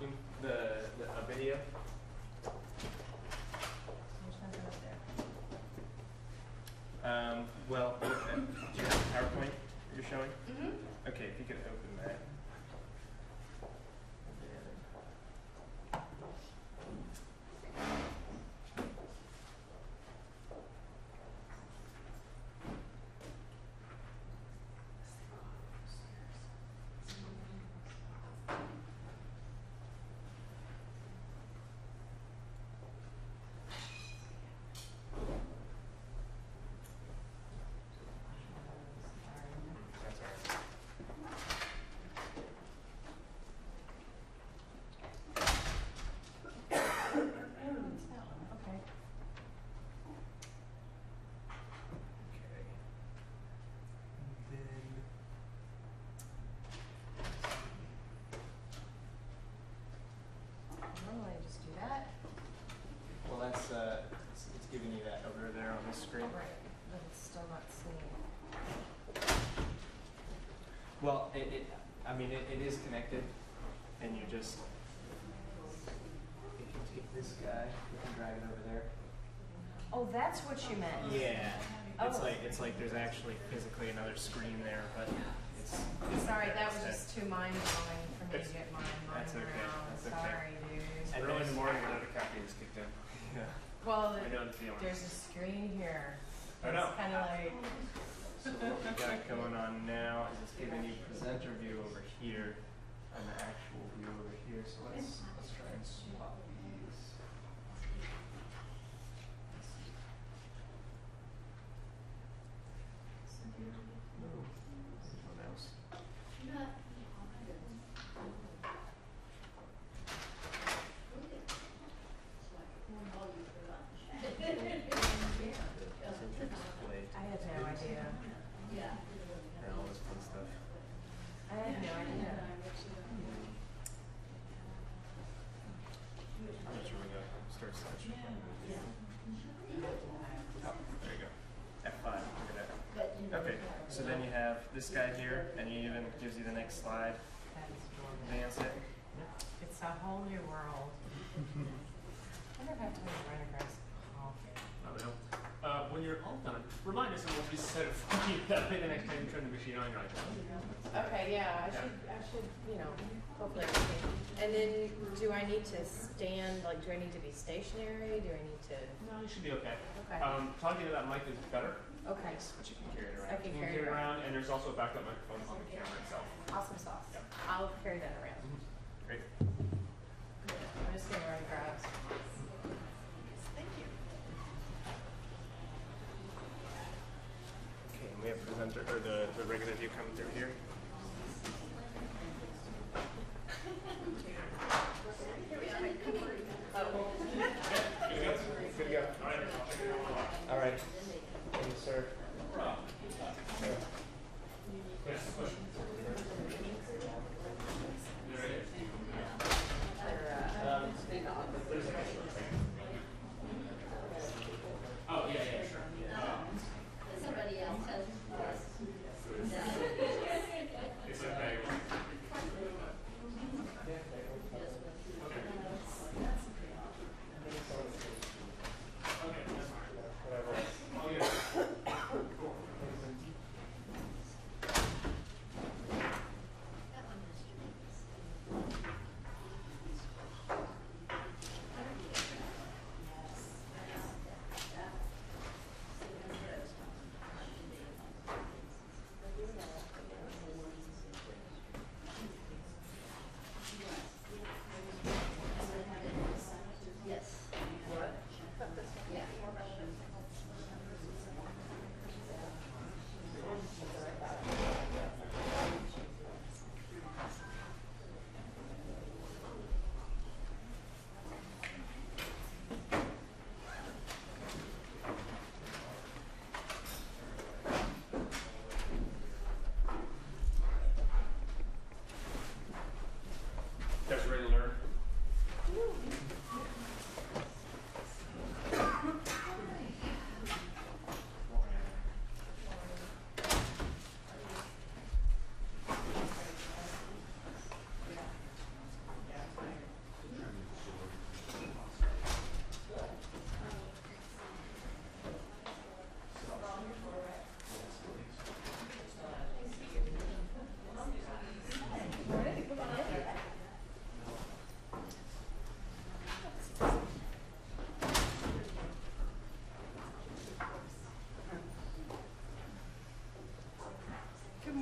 looking a video. There's nothing up there. Well, do you have PowerPoint you're showing? Mm-hmm. Okay, if you could open that. That's all right. It's that one. Okay. Okay. And then Normally I just do that. well, that's it's giving you that over there on the screen. Right. But it's still not seeing. Well, I mean, it is connected, and you just, if you take this guy, you can drag it over there. Oh, that's what you meant. Yeah, Oh. it's like there's actually physically another screen there, but it's Sorry, that was instead. just too mind-blowing for me to get my mind That's okay, around. that's okay. Sorry, dude. And Early in there's- the morning when the caffeine is kicked in. Yeah. Well, I know the feeling. there's a screen here. I know. It's kind of like, So what we got going on now is it's giving you presenter view over here and the actual view over here. So let's try and swap these. Ooh, someone else. Display. I had no idea. And all this fun stuff. I had no idea. That's where we go. Start selection. Oh, there you go. F5. Look at that. Okay, so then you have this guy here, and he even gives you the next slide. That is wonderful. Advance it. It's a whole new world. I wonder if I have to make run across coffee. I don't know. When you're all done, remind us of what we said before you that way the next time you turn the machine on, you're like, Okay, yeah, I should, you know, hopefully. And then, do I need to stand, like, do I need to be stationary? Do I need to? no, you should be okay. Okay. Talking to that mic is better. Okay. But you can carry it around. I can You carry can it around. and there's also a backup microphone on the camera itself. Awesome sauce. Yeah. I'll carry that around. Great. I'm just gonna run grabs. Thank you. Okay, and we have presenter or the regular view coming through here. Good to go. All right. Thank you, sir. Oh, yeah, sure. Somebody else has.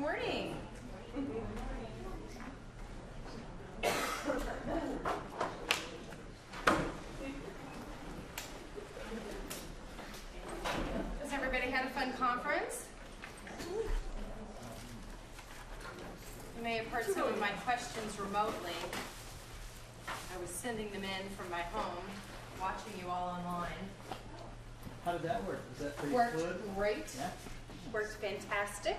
morning. Has everybody had a fun conference? You may have heard some of my questions remotely. I was sending them in from my home, watching you all online. How did that work? Was that pretty Worked fluid? great. Yeah. Worked fantastic.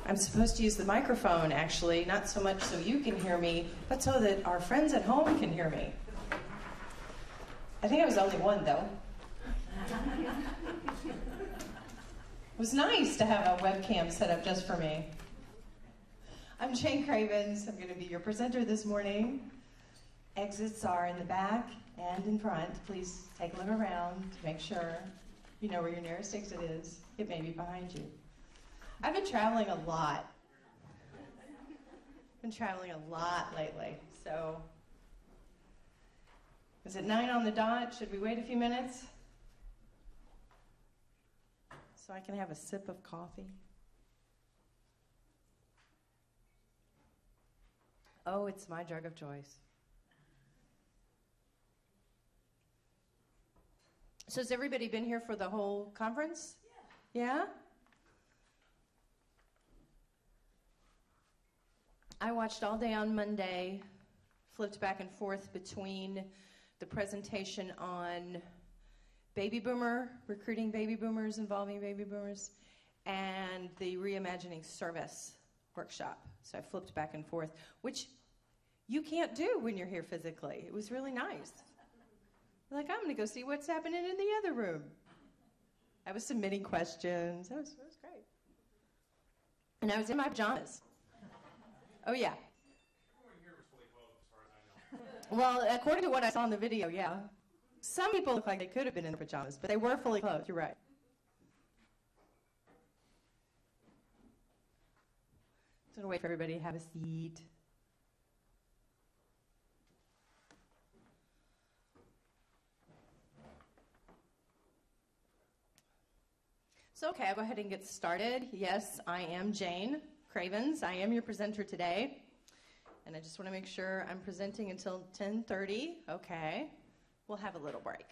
I'm supposed to use the microphone, actually, not so much so you can hear me, but so that our friends at home can hear me. I think I was the only one, though. It was nice to have a webcam set up just for me. I'm Jayne Cravens. I'm going to be your presenter this morning. Exits are in the back and in front. Please take a look around to make sure you know where your nearest exit is. It may be behind you. I've been traveling a lot. Lately, so. Is it 9 on the dot? Should we wait a few minutes? So I can have a sip of coffee? Oh, it's my drug of choice. So has everybody been here for the whole conference? Yeah? I watched all day on Monday, flipped back and forth between the presentation on baby boomer, recruiting baby boomers, involving baby boomers, and the reimagining service workshop. So I flipped back and forth, which you can't do when you're here physically. It was really nice. Like, I'm going to go see what's happening in the other room. I was submitting questions. That was great. And I was in my pajamas. Oh, yeah. Everyone here was fully clothed, as far as I know. Well, according to what I saw in the video, yeah. Some people look like they could have been in their pajamas, but they were fully clothed. You're right. Just going to wait for everybody to have a seat. So, okay, I'll go ahead and get started. Yes, I am Jayne Cravens. I am your presenter today. And I just want to make sure I'm presenting until 10:30. Okay, we'll have a little break.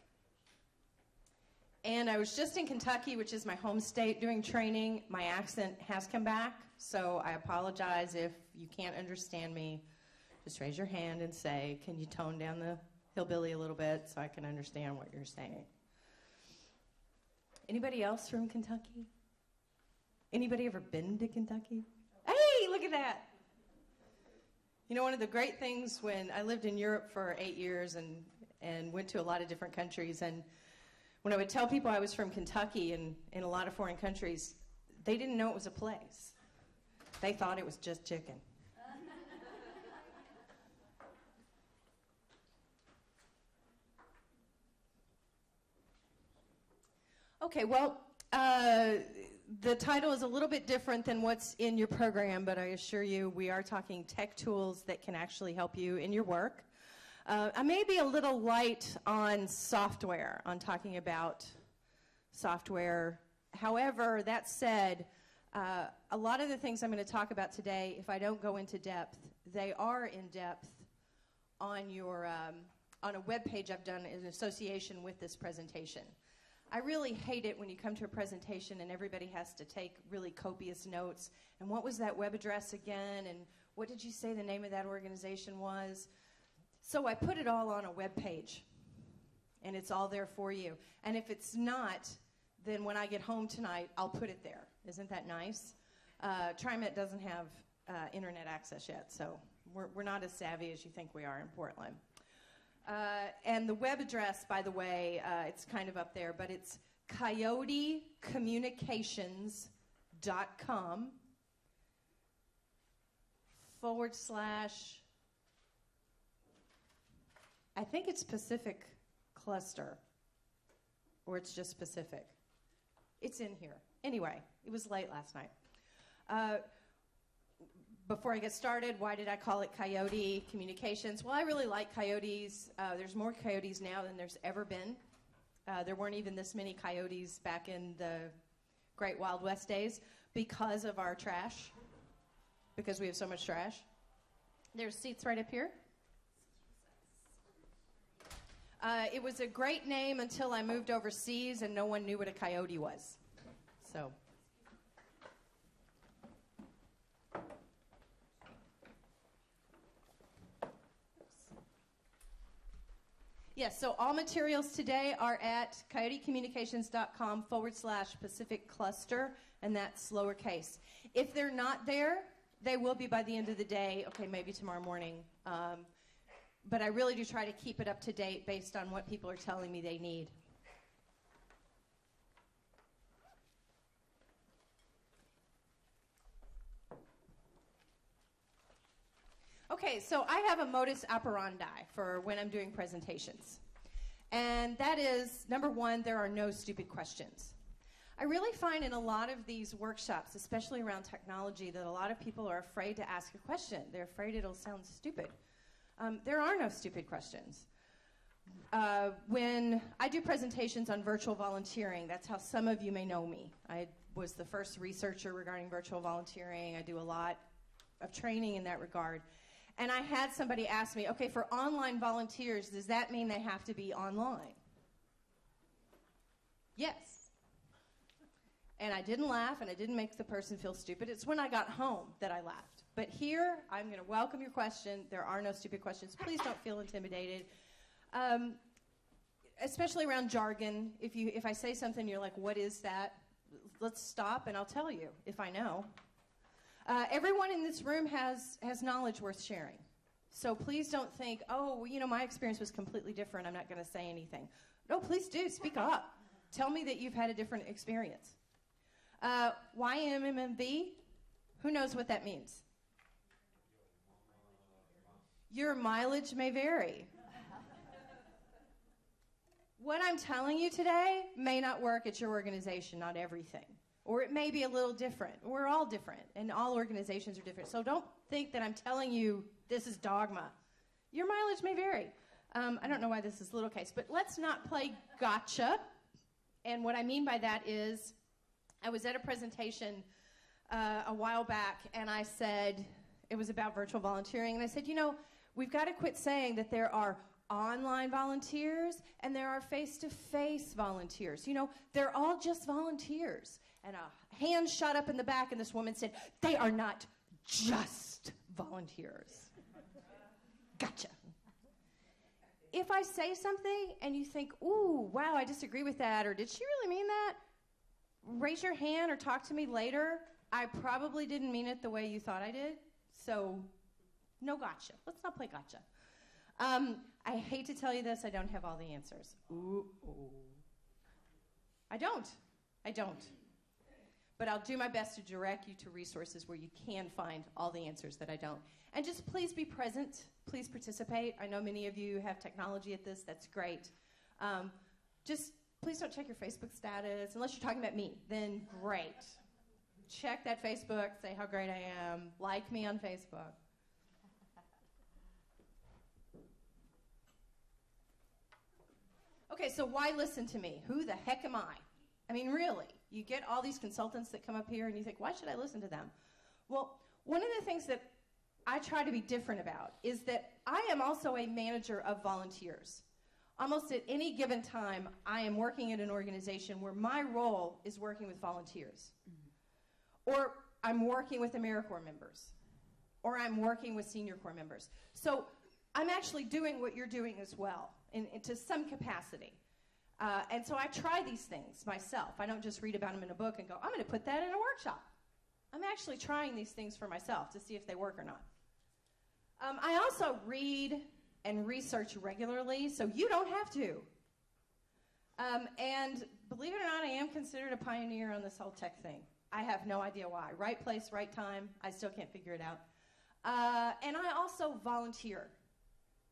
And I was just in Kentucky, which is my home state, doing training. My accent has come back, so I apologize if you can't understand me. Just raise your hand and say, can you tone down the hillbilly a little bit so I can understand what you're saying? Anybody else from Kentucky? Anybody ever been to Kentucky? Hey, look at that. You know, one of the great things when I lived in Europe for 8 years and went to a lot of different countries, and when I would tell people I was from Kentucky and in a lot of foreign countries, they didn't know it was a place. They thought it was just chicken. Okay, well, the title is a little bit different than what's in your program, but I assure you we are talking tech tools that can actually help you in your work. I may be a little light on software, on talking about software. However, that said, a lot of the things I'm going to talk about today, if I don't go into depth, they are in depth on your on a web page I've done in association with this presentation. I really hate it when you come to a presentation and everybody has to take really copious notes. And what was that web address again? And what did you say the name of that organization was? So I put it all on a web page. And it's all there for you. And if it's not, then when I get home tonight, I'll put it there. Isn't that nice? TriMet doesn't have internet access yet, so we're not as savvy as you think we are in Portland. And the web address, by the way, it's kind of up there, but it's coyotecommunications.com / I think it's Pacific Cluster, or it's just Pacific. It's in here. Anyway, it was late last night. Before I get started, why did I call it Coyote Communications? Well, I really like coyotes. There's more coyotes now than there's ever been There weren't even this many coyotes back in the Great Wild West days because of our trash, because we have so much trash. There's seats right up here. It was a great name until I moved overseas and no one knew what a coyote was. So. Yes, so all materials today are at coyotecommunications.com/Pacific Cluster, and that's lowercase. If they're not there, they will be by the end of the day, okay, maybe tomorrow morning. But I really do try to keep it up to date based on what people are telling me they need. Okay, so I have a modus operandi for when I'm doing presentations. And that is, number one, there are no stupid questions. I really find in a lot of these workshops, especially around technology, that a lot of people are afraid to ask a question. They're afraid it'll sound stupid. There are no stupid questions. When I do presentations on virtual volunteering, that's how some of you may know me. I was the first researcher regarding virtual volunteering. I do a lot of training in that regard. And I had somebody ask me, okay, for online volunteers, does that mean they have to be online? Yes. And I didn't laugh, and I didn't make the person feel stupid. It's when I got home that I laughed. But here, I'm going to welcome your question. There are no stupid questions. Please don't feel intimidated. Especially around jargon. If I say something, you're like, what is that? Let's stop, and I'll tell you if I know. Everyone in this room has knowledge worth sharing. So please don't think, oh, well, you know, my experience was completely different. I'm not going to say anything. No, please do. Speak up. Tell me that you've had a different experience. YMMV, who knows what that means? Your mileage may vary. What I'm telling you today may not work at your organization, not everything. Or it may be a little different. We're all different, and all organizations are different. So don't think that I'm telling you this is dogma. Your mileage may vary. I don't know why this is little case, but let's not play gotcha. And what I mean by that is, I was at a presentation a while back, and I said, it was about virtual volunteering, and I said, you know, we've got to quit saying that there are online volunteers and there are face-to-face volunteers. You know, they're all just volunteers. And a hand shot up in the back, and this woman said, they are not just volunteers. Gotcha. If I say something and you think, ooh, wow, I disagree with that, or did she really mean that? Raise your hand or talk to me later. I probably didn't mean it the way you thought I did. So, no gotcha. Let's not play gotcha. I hate to tell you this, I don't have all the answers. Ooh. I don't. But I'll do my best to direct you to resources where you can find all the answers that I don't. And just please be present. Please participate. I know many of you have technology at this. That's great. Just please don't check your Facebook status. Unless you're talking about me, then great. Check that Facebook. Say how great I am. Like me on Facebook. Okay, so why listen to me? Who the heck am I? I mean, really, you get all these consultants that come up here and you think, why should I listen to them? Well, one of the things that I try to be different about is that I am also a manager of volunteers. Almost at any given time, I am working at an organization where my role is working with volunteers. Or I'm working with AmeriCorps members. Or I'm working with Senior Corps members. So I'm actually doing what you're doing as well, to some capacity. And so I try these things myself. I don't just read about them in a book and go, I'm going to put that in a workshop. I'm actually trying these things for myself to see if they work or not. I also read and research regularly, so you don't have to. And believe it or not, I am considered a pioneer on this whole tech thing. I have no idea why. Right place, right time. I still can't figure it out. And I also volunteer.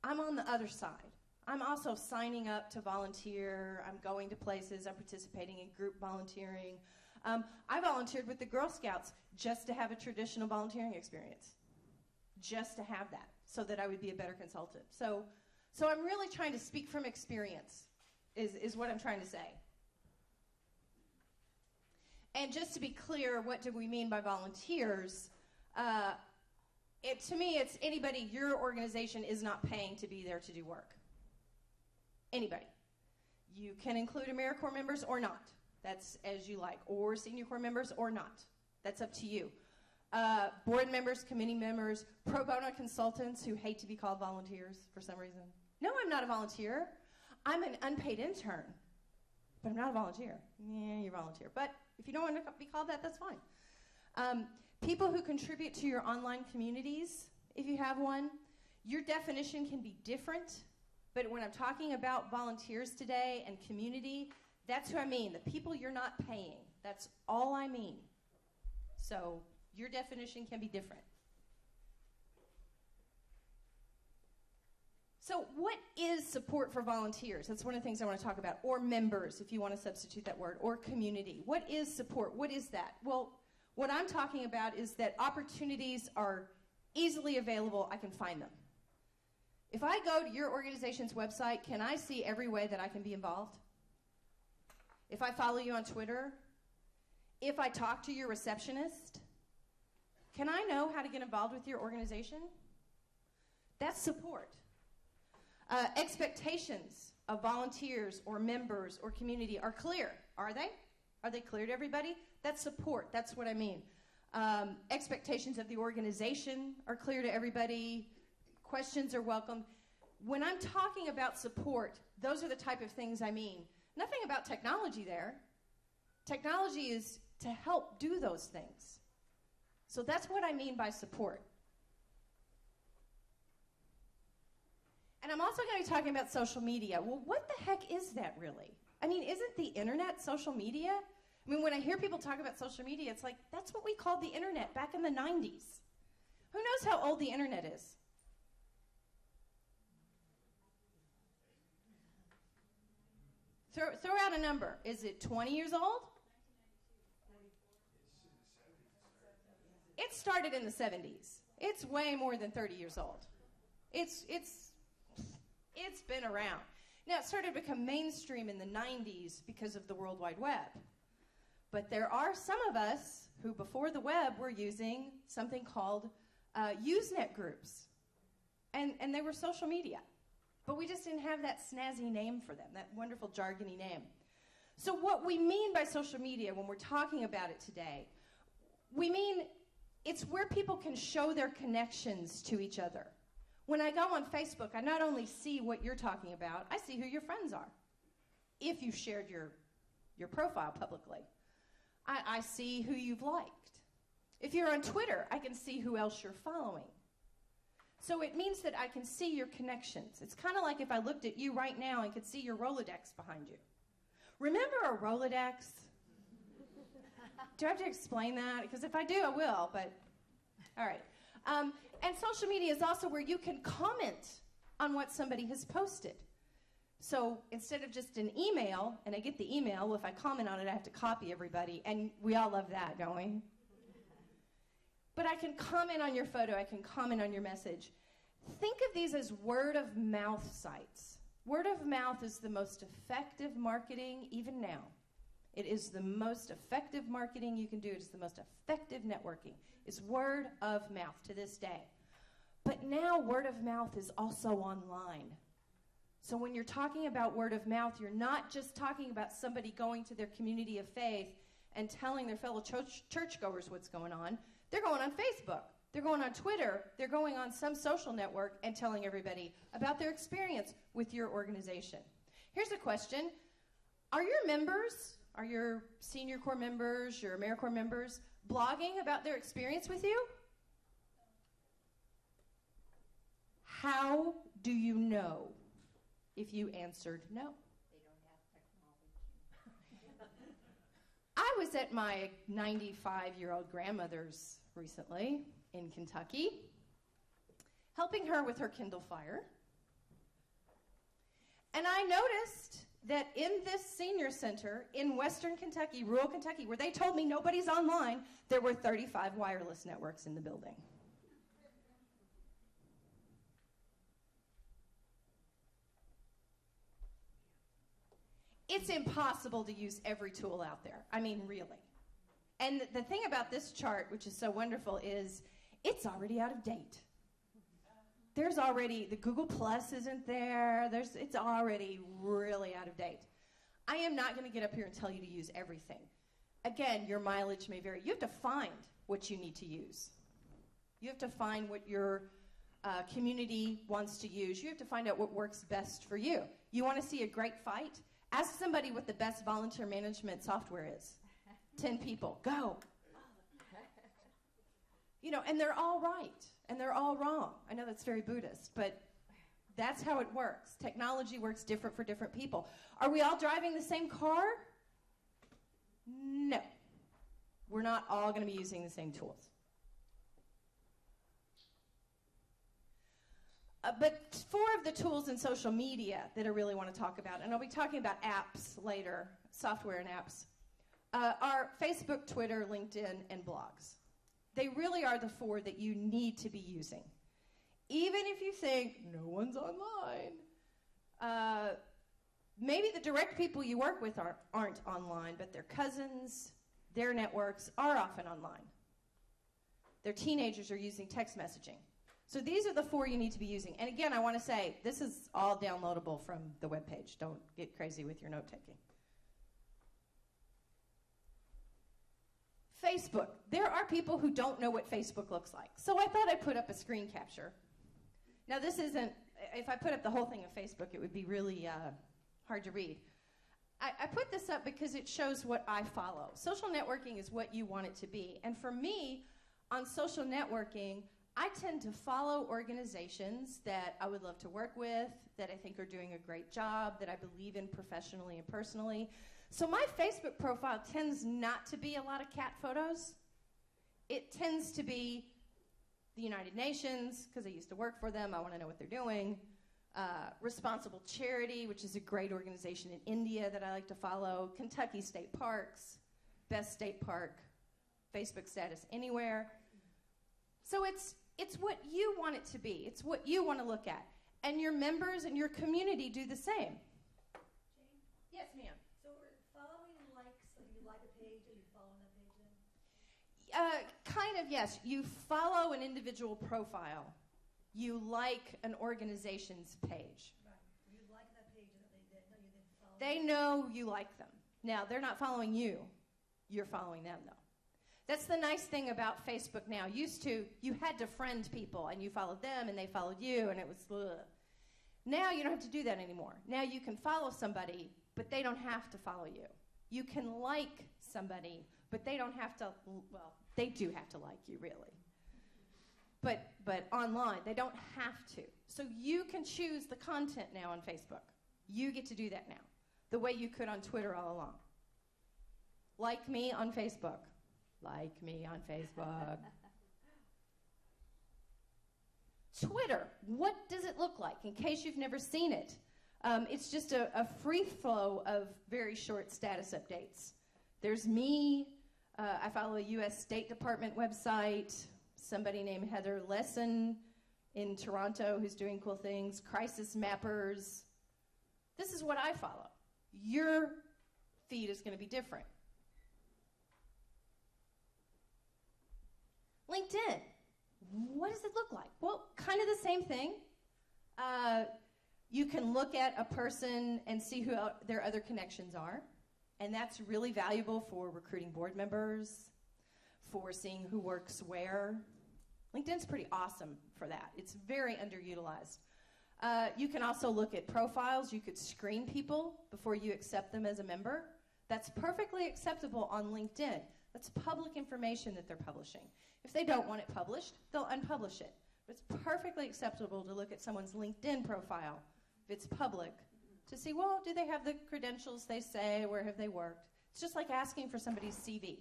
I'm on the other side. I'm also signing up to volunteer. I'm going to places. I'm participating in group volunteering. I volunteered with the Girl Scouts just to have a traditional volunteering experience. Just to have that, so that I would be a better consultant. So I'm really trying to speak from experience. is what I'm trying to say. And just to be clear, what do we mean by volunteers? To me, it's anybody your organization is not paying to be there to do work. Anybody. You can include AmeriCorps members or not. That's as you like. Or Senior Corps members or not. That's up to you. Board members, committee members, pro bono consultants who hate to be called volunteers for some reason. No, I'm not a volunteer. I'm an unpaid intern. But I'm not a volunteer. Yeah, you're a volunteer. But if you don't want to be called that, that's fine. People who contribute to your online communities, if you have one, your definition can be different. But when I'm talking about volunteers today and community, that's who I mean. The people you're not paying. That's all I mean. So your definition can be different. So what is support for volunteers? That's one of the things I want to talk about. Or members, if you want to substitute that word. Or community. What is support? What is that? Well, what I'm talking about is that opportunities are easily available. I can find them. If I go to your organization's website, can I see every way that I can be involved? If I follow you on Twitter, if I talk to your receptionist, can I know how to get involved with your organization? That's support. Expectations of volunteers or members or community are clear. Are they? Are they clear to everybody? That's support. That's what I mean. Expectations of the organization are clear to everybody. Questions are welcome. When I'm talking about support, those are the type of things I mean. Nothing about technology there. Technology is to help do those things. So that's what I mean by support. And I'm also going to be talking about social media. Well, what the heck is that really? I mean, isn't the internet social media? I mean, when I hear people talk about social media, it's like, that's what we called the internet back in the 90s. Who knows how old the internet is? Throw out a number. Is it 20 years old? It started in the 70s. It's way more than 30 years old. It's been around. Now, it started to become mainstream in the 90s because of the World Wide Web. But there are some of us who, before the web, were using something called Usenet groups. And they were social media. But we just didn't have that snazzy name for them, that wonderful jargony name. So what we mean by social media when we're talking about it today, we mean it's where people can show their connections to each other. When I go on Facebook, I not only see what you're talking about, I see who your friends are, if you shared your profile publicly. I see who you've liked. If you're on Twitter, I can see who else you're following. So it means that I can see your connections. It's kind of like if I looked at you right now and could see your Rolodex behind you. Remember a Rolodex? Do I have to explain that? Because if I do, I will, but all right. And social media is also where you can comment on what somebody has posted. So instead of just an email, and I get the email, well, if I comment on it, I have to copy everybody, and we all love that, don't we? But I can comment on your photo, I can comment on your message. Think of these as word-of-mouth sites. Word of mouth is the most effective marketing even now. It is the most effective marketing you can do. It is the most effective networking. It's word of mouth to this day. But now word of mouth is also online. So when you're talking about word of mouth, you're not just talking about somebody going to their community of faith and telling their fellow churchgoers what's going on. They're going on Facebook. They're going on Twitter. They're going on some social network and telling everybody about their experience with your organization. Here's a question. Are your members, are your Senior Corps members, your AmeriCorps members, blogging about their experience with you? How do you know if you answered no? They don't have technology. I was at my 95-year-old grandmother's recently in Kentucky, helping her with her Kindle Fire. And I noticed that in this senior center in western Kentucky, rural Kentucky, where they told me nobody's online, there were 35 wireless networks in the building. It's impossible to use every tool out there. I mean, really. And the thing about this chart, which is so wonderful, is it's already out of date. There's already, the Google Plus isn't there. It's already really out of date. I am not going to get up here and tell you to use everything. Again, your mileage may vary. You have to find what you need to use. You have to find what your community wants to use. You have to find out what works best for you. You want to see a great fight? Ask somebody what the best volunteer management software is. 10 people. Go. You know, and they're all right, and they're all wrong. I know that's very Buddhist, but that's how it works. Technology works different for different people. Are we all driving the same car? No. We're not all going to be using the same tools. But 4 of the tools in social media that I really want to talk about, and I'll be talking about apps later, software and apps, are Facebook, Twitter, LinkedIn, and blogs. They really are the 4 that you need to be using. Even if you think, no one's online, maybe the direct people you work with aren't online, but their cousins, their networks are often online. Their teenagers are using text messaging. So these are the 4 you need to be using. And again, I want to say, this is all downloadable from the webpage. Don't get crazy with your note-taking. Facebook. There are people who don't know what Facebook looks like. So I thought I'd put up a screen capture. Now this isn't, if I put up the whole thing of Facebook, it would be really hard to read. I put this up because it shows what I follow. Social networking is what you want it to be. And for me, on social networking, I tend to follow organizations that I would love to work with, that I think are doing a great job, that I believe in professionally and personally. So my Facebook profile tends not to be a lot of cat photos. It tends to be the United Nations, because I used to work for them. I want to know what they're doing. Responsible Charity, which is a great organization in India that I like to follow. Kentucky State Parks, best state park, Facebook status anywhere. So it's what you want it to be. It's what you want to look at. And your members and your community do the same. Jayne? Yes, ma'am. So we're following likes, like you like a page and you follow that page then? Kind of, yes. You follow an individual profile. You like an organization's page. Right. You like that page and they know you then follow They know you like them. Now, they're not following you. You're following them, though. That's the nice thing about Facebook now. Used to, you had to friend people, and you followed them, and they followed you, and it was ugh. Now you don't have to do that anymore. Now you can follow somebody, but they don't have to follow you. You can like somebody, but they don't have to, well, they do have to like you, really. But online, they don't have to. So you can choose the content now on Facebook. You get to do that now, the way you could on Twitter all along. Like me on Facebook. Like me on Facebook. Twitter, what does it look like? In case you've never seen it, it's just a free flow of very short status updates. There's me. I follow a U.S. State Department website. Somebody named Heather Lesson in Toronto who's doing cool things. Crisis mappers. This is what I follow. Your feed is going to be different. LinkedIn. What does it look like? Well, kind of the same thing. You can look at a person and see who their other connections are, and that's really valuable for recruiting board members, for seeing who works where. LinkedIn's pretty awesome for that. It's very underutilized. You can also look at profiles. You could screen people before you accept them as a member. That's perfectly acceptable on LinkedIn. That's public information that they're publishing. If they don't want it published, they'll unpublish it. But it's perfectly acceptable to look at someone's LinkedIn profile, if it's public, to see, well, do they have the credentials they say? Where have they worked? It's just like asking for somebody's CV.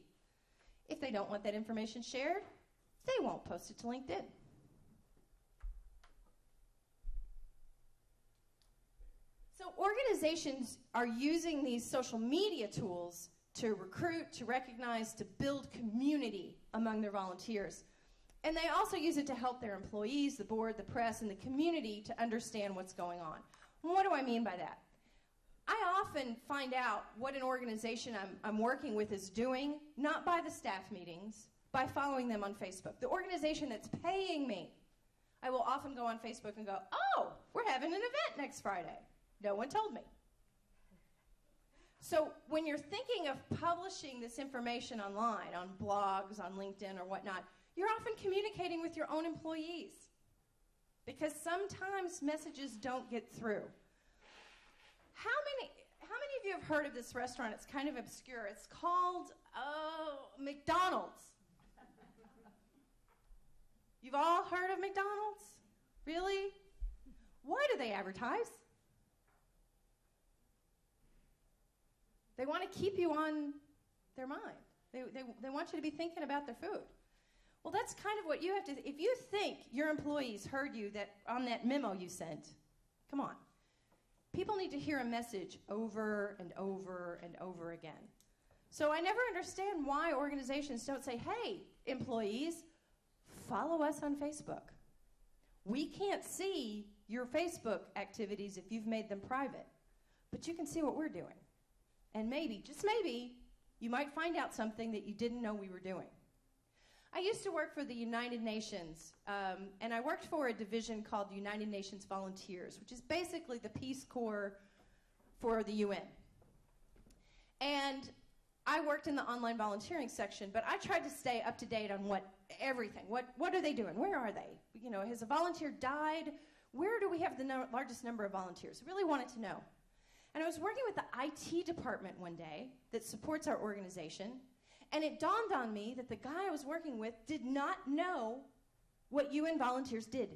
If they don't want that information shared, they won't post it to LinkedIn. So organizations are using these social media tools to recruit, to recognize, to build community among their volunteers. And they also use it to help their employees, the board, the press, and the community to understand what's going on. What do I mean by that? I often find out what an organization I'm working with is doing, not by the staff meetings, by following them on Facebook. The organization that's paying me, I will often go on Facebook and go, oh, we're having an event next Friday. No one told me. So when you're thinking of publishing this information online, on blogs, on LinkedIn or whatnot, you're often communicating with your own employees because sometimes messages don't get through. How many of you have heard of this restaurant? It's kind of obscure. It's called McDonald's. You've all heard of McDonald's? Really? Why do they advertise? They want to keep you on their mind. They want you to be thinking about their food. Well, that's kind of what you have to, if you think your employees heard you that on that memo you sent, come on. People need to hear a message over and over and over again. So I never understand why organizations don't say, hey, employees, follow us on Facebook. We can't see your Facebook activities if you've made them private, but you can see what we're doing. And maybe, just maybe, you might find out something that you didn't know we were doing. I used to work for the United Nations, and I worked for a division called the United Nations Volunteers, which is basically the Peace Corps for the UN. And I worked in the online volunteering section, but I tried to stay up to date on everything. What are they doing? Where are they? You know, has a volunteer died? Where do we have the largest number of volunteers? I really wanted to know. And I was working with the IT department one day that supports our organization, and it dawned on me that the guy I was working with did not know what UN volunteers did.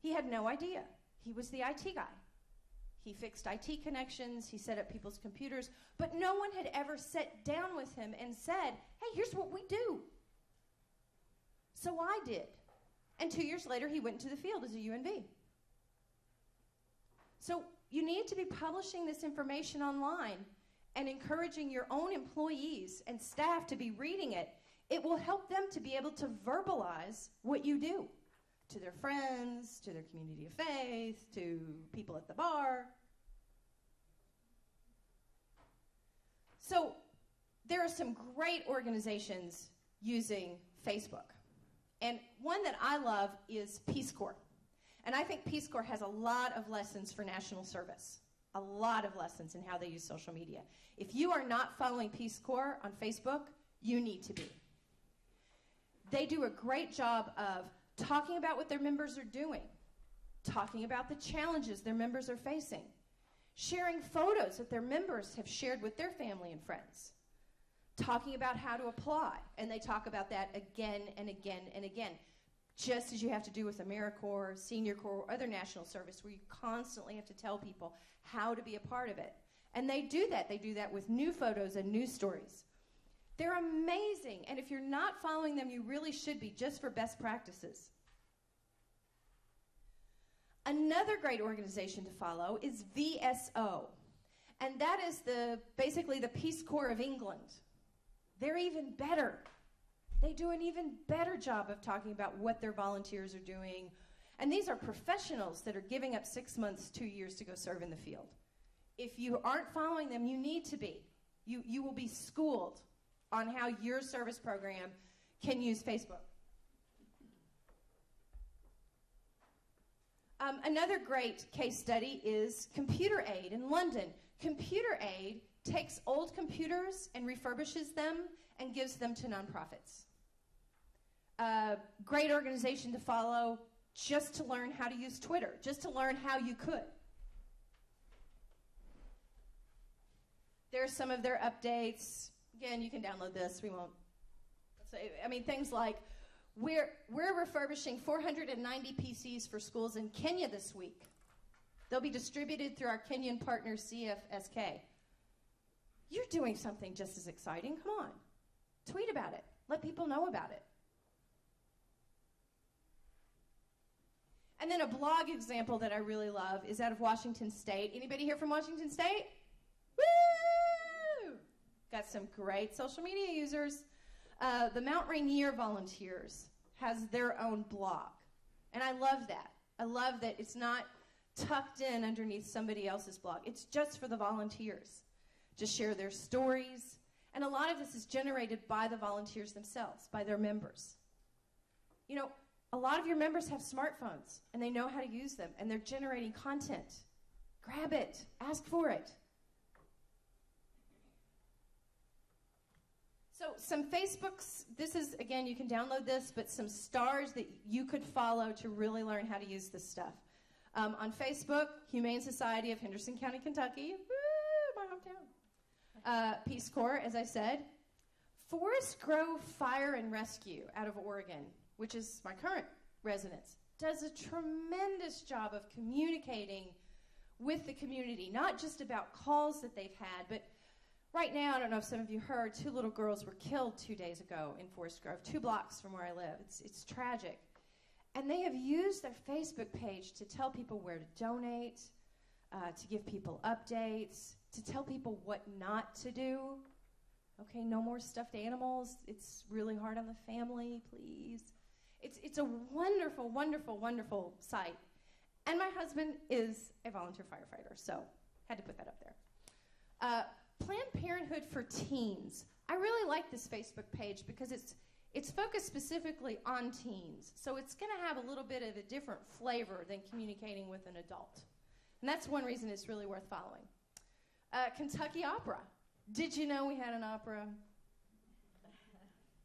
He had no idea. He was the IT guy. He fixed IT connections, he set up people's computers, but no one had ever sat down with him and said, hey, here's what we do. So I did. And 2 years later, he went into the field as a UNV. So you need to be publishing this information online and encouraging your own employees and staff to be reading it. It will help them to be able to verbalize what you do to their friends, to their community of faith, to people at the bar. So there are some great organizations using Facebook. And one that I love is Peace Corps. And I think Peace Corps has a lot of lessons for national service. A lot of lessons in how they use social media. If you are not following Peace Corps on Facebook, you need to be. They do a great job of talking about what their members are doing, talking about the challenges their members are facing, sharing photos that their members have shared with their family and friends, talking about how to apply, and they talk about that again and again and again, just as you have to do with AmeriCorps, Senior Corps, or other national service, where you constantly have to tell people how to be a part of it. And they do that. They do that with new photos and news stories. They're amazing, and if you're not following them, you really should be, just for best practices. Another great organization to follow is VSO, and that is basically the Peace Corps of England. They're even better. They do an even better job of talking about what their volunteers are doing, and these are professionals that are giving up 6 months, 2 years to go serve in the field. If you aren't following them, you need to be. You will be schooled on how your service program can use Facebook. Another great case study is Computer Aid in London. Computer Aid takes old computers and refurbishes them and gives them to nonprofits. Great organization to follow, just to learn how to use Twitter, just to learn how you could. There's some of their updates. Again, you can download this. We won't say. I mean, things like, we're refurbishing 490 PCs for schools in Kenya this week. They'll be distributed through our Kenyan partner, CFSK. You're doing something just as exciting. Come on. Tweet about it. Let people know about it. And then a blog example that I really love is out of Washington State. Anybody here from Washington State? Woo! Got some great social media users. The Mount Rainier Volunteers has their own blog. And I love that. I love that it's not tucked in underneath somebody else's blog. It's just for the volunteers to share their stories. And a lot of this is generated by the volunteers themselves, by their members. You know, a lot of your members have smartphones, and they know how to use them, and they're generating content. Grab it. Ask for it. So some Facebooks, this is, again, you can download this, but some stars that you could follow to really learn how to use this stuff. On Facebook, Humane Society of Henderson County, Kentucky. Woo, my hometown. Peace Corps, as I said. Forest Grove Fire and Rescue out of Oregon, which is my current residence, does a tremendous job of communicating with the community, not just about calls that they've had, but right now, I don't know if some of you heard, 2 little girls were killed 2 days ago in Forest Grove, 2 blocks from where I live. It's tragic. And they have used their Facebook page to tell people where to donate, to give people updates, to tell people what not to do. Okay, no more stuffed animals. It's really hard on the family, please. It's a wonderful, wonderful, wonderful site. And my husband is a volunteer firefighter, so had to put that up there. Planned Parenthood for Teens. I really like this Facebook page because it's focused specifically on teens. So it's going to have a little bit of a different flavor than communicating with an adult. And that's one reason it's really worth following. Kentucky Opera. Did you know we had an opera?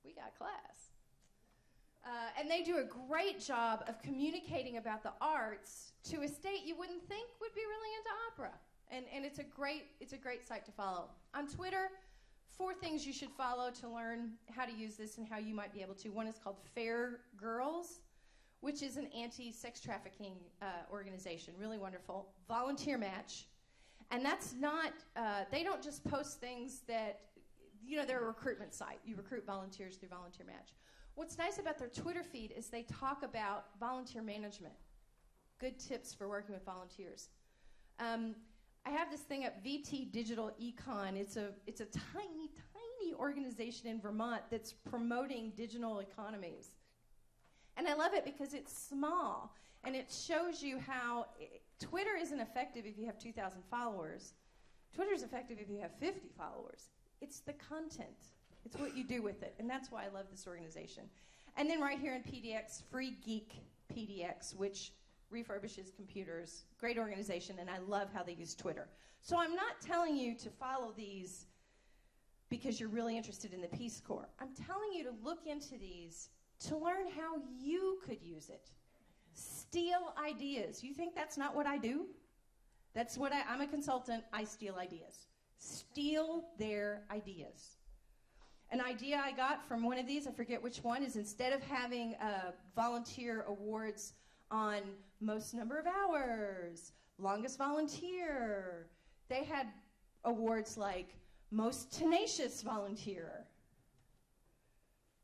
We got class. And they do a great job of communicating about the arts to a state you wouldn't think would be really into opera. And it's a great site to follow. On Twitter, 4 things you should follow to learn how to use this and how you might be able to. One is called Fair Girls, which is an anti-sex trafficking organization, really wonderful. Volunteer Match. And that's not, they don't just post things that, you know, they're a recruitment site. You recruit volunteers through Volunteer Match. What's nice about their Twitter feed is they talk about volunteer management, good tips for working with volunteers. I have this thing up, VT Digital Econ. It's a tiny, tiny organization in Vermont that's promoting digital economies. And I love it because it's small, and it shows you how Twitter isn't effective if you have 2,000 followers. Twitter's effective if you have 50 followers. It's the content. It's what you do with it, and that's why I love this organization. And then right here in PDX, Free Geek PDX, which refurbishes computers. Great organization, and I love how they use Twitter. So I'm not telling you to follow these because you're really interested in the Peace Corps. I'm telling you to look into these to learn how you could use it. Steal ideas. You think that's not what I do? That's what I'm a consultant. I steal ideas. Steal their ideas. An idea I got from one of these, I forget which one, is instead of having volunteer awards on most number of hours, longest volunteer, they had awards like most tenacious volunteer,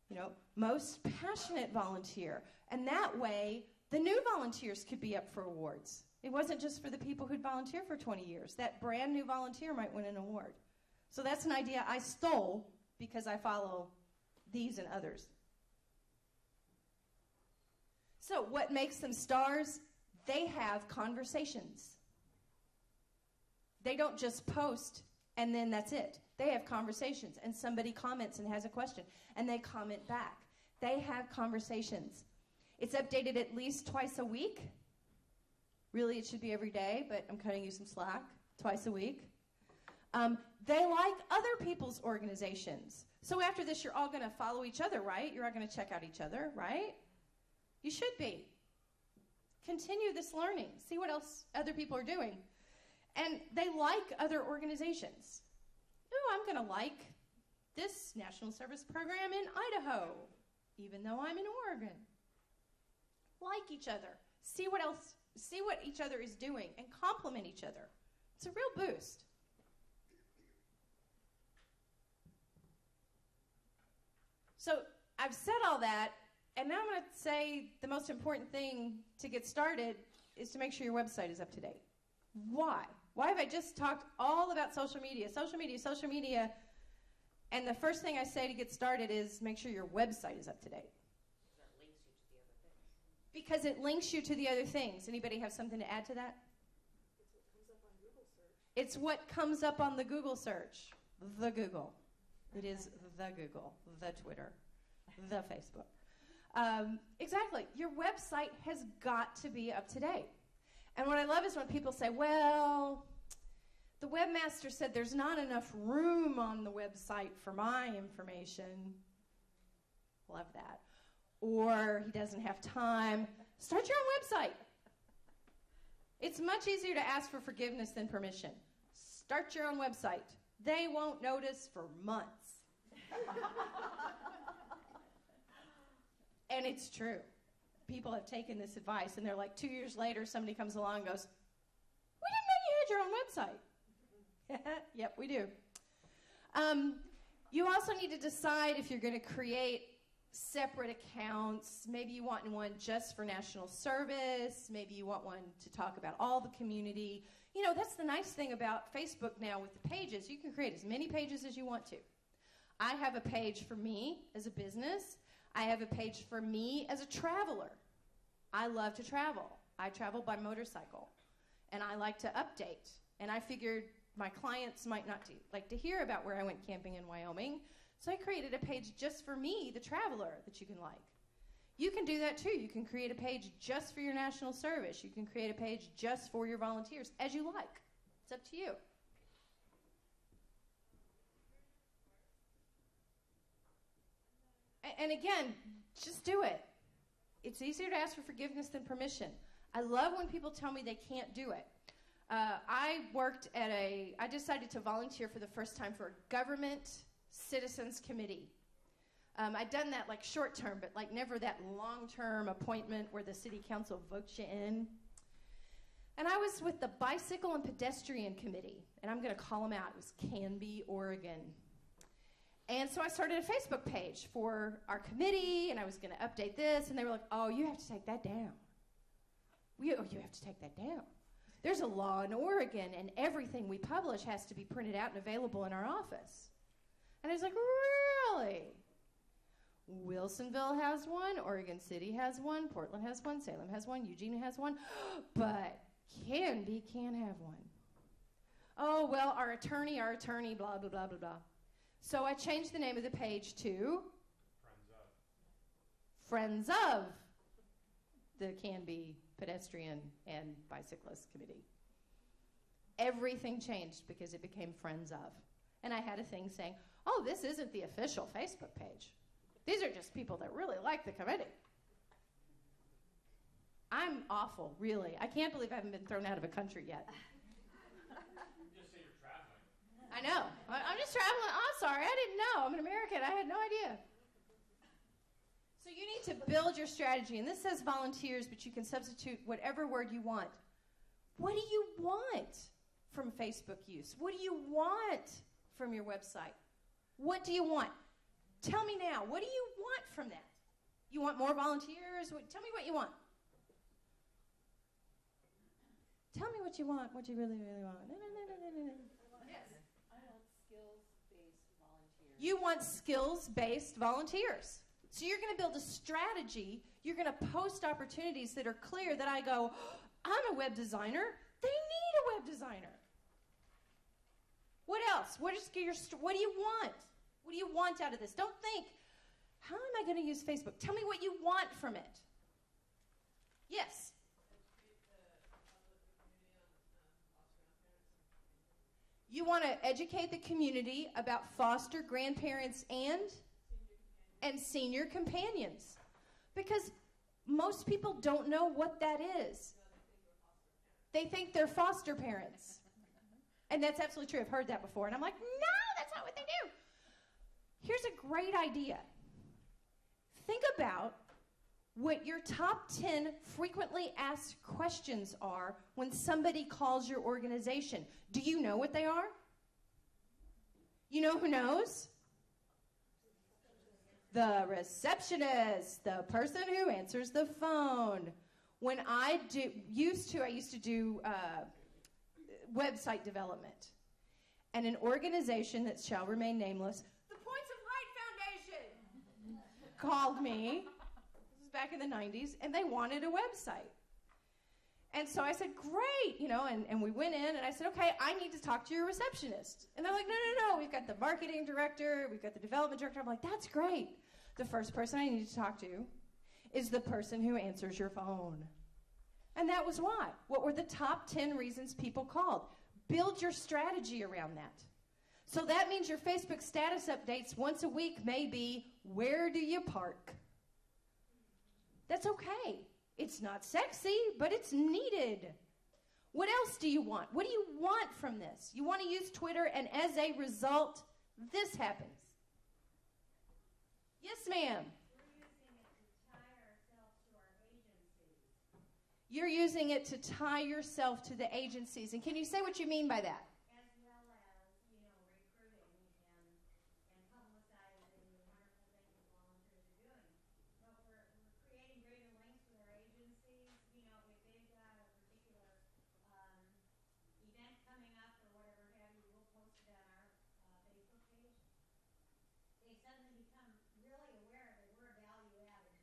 you know, most passionate volunteer. And that way, the new volunteers could be up for awards. It wasn't just for the people who'd volunteered for 20 years. That brand new volunteer might win an award. So that's an idea I stole because I follow these and others. So what makes them stars? They have conversations. They don't just post and then that's it. They have conversations, and somebody comments and has a question, and they comment back. They have conversations. It's updated at least twice a week. Really, it should be every day, but I'm cutting you some slack. Twice a week. They like other people's organizations. So after this, you're all going to follow each other, right? You're all going to check out each other, right? You should be. Continue this learning. See what else other people are doing. And they like other organizations. Ooh, I'm going to like this National Service Program in Idaho, even though I'm in Oregon. Like each other. See what each other is doing and compliment each other. It's a real boost. So I've said all that, and now I'm going to say the most important thing to get started is to make sure your website is up to date. Why? Why have I just talked all about social media, and the first thing I say to get started is make sure your website is up to date? Because it links you to the other things. Because it links you to the other things. Anybody have something to add to that? It's what comes up on the Google search. The Google. It is the Google, the Twitter, the Facebook. Exactly. Your website has got to be up to date. And what I love is when people say, well, the webmaster said there's not enough room on the website for my information. Love that. Or he doesn't have time. Start your own website. It's much easier to ask for forgiveness than permission. Start your own website. They won't notice for months. And it's true. People have taken this advice, and they're like, 2 years later, somebody comes along and goes, we didn't know you had your own website. Yep, we do. You also need to decide if you're going to create separate accounts. Maybe you want one just for national service. Maybe you want one to talk about all the community. You know, that's the nice thing about Facebook now with the pages. You can create as many pages as you want to. I have a page for me as a business. I have a page for me as a traveler. I love to travel. I travel by motorcycle, and I like to update. And I figured my clients might not like to hear about where I went camping in Wyoming, so I created a page just for me, the traveler, that you can like. You can do that too. You can create a page just for your national service. You can create a page just for your volunteers, as you like. It's up to you. And again, just do it. It's easier to ask for forgiveness than permission. I love when people tell me they can't do it. I decided to volunteer for the first time for a government citizens committee. I'd done that like short term, but like never that long-term appointment where the city council votes you in. And I was with the bicycle and pedestrian committee, and I'm going to call them out. It was Canby, Oregon. And so I started a Facebook page for our committee, and I was going to update this, and they were like, oh, you have to take that down. You have to take that down. There's a law in Oregon, and everything we publish has to be printed out and available in our office. And I was like, really? Wilsonville has one, Oregon City has one, Portland has one, Salem has one, Eugene has one, but Canby can't have one. Oh, well, our attorney, blah, blah, blah, blah, blah. So I changed the name of the page to Friends of the Canby Pedestrian and Bicyclist Committee. Everything changed because it became Friends of. And I had a thing saying, oh, this isn't the official Facebook page. These are just people that really like the committee. I'm awful, really. I can't believe I haven't been thrown out of a country yet. I know. I'm just traveling. I'm sorry. I didn't know. I'm an American. I had no idea. So you need to build your strategy. And this says volunteers, but you can substitute whatever word you want. What do you want from Facebook use? What do you want from your website? What do you want? Tell me now. What do you want from that? You want more volunteers? Tell me what you want. Tell me what you want, what you really, really want. No. You want skills-based volunteers. So you're going to build a strategy. You're going to post opportunities that are clear that I go, I'm a web designer. They need a web designer. What else? What do you want? What do you want out of this? Don't think, how am I going to use Facebook? Tell me what you want from it. Yes? You want to educate the community about foster grandparents and senior companions. Because most people don't know what that is. They think they're foster parents. And that's absolutely true. I've heard that before. And I'm like, no, that's not what they do. Here's a great idea. Think about what your top 10 frequently asked questions are when somebody calls your organization. Do you know what they are? You know who knows? The receptionist, the person who answers the phone. When I used to do website development. And an organization that shall remain nameless, the Points of Light Foundation, called me. This was back in the 90s, and they wanted a website. And so I said, great, and we went in, and I said, okay, I need to talk to your receptionist. And they're like, no, we've got the marketing director, we've got the development director. I'm like, that's great. The first person I need to talk to is the person who answers your phone. And that was why. What were the top 10 reasons people called? Build your strategy around that. So that means your Facebook status updates once a week may be, where do you park? That's okay. It's not sexy, but it's needed. What else do you want? What do you want from this? You want to use Twitter, and as a result, this happens. Yes, ma'am. You're using it to tie yourself to the agencies. And can you say what you mean by that? As well as, recruiting and publicizing the wonderful things that volunteers are doing. But we're creating greater links with our agencies. If they've got a particular event coming up or whatever have you, we'll post it on our Facebook page. They suddenly become really aware that we're value added.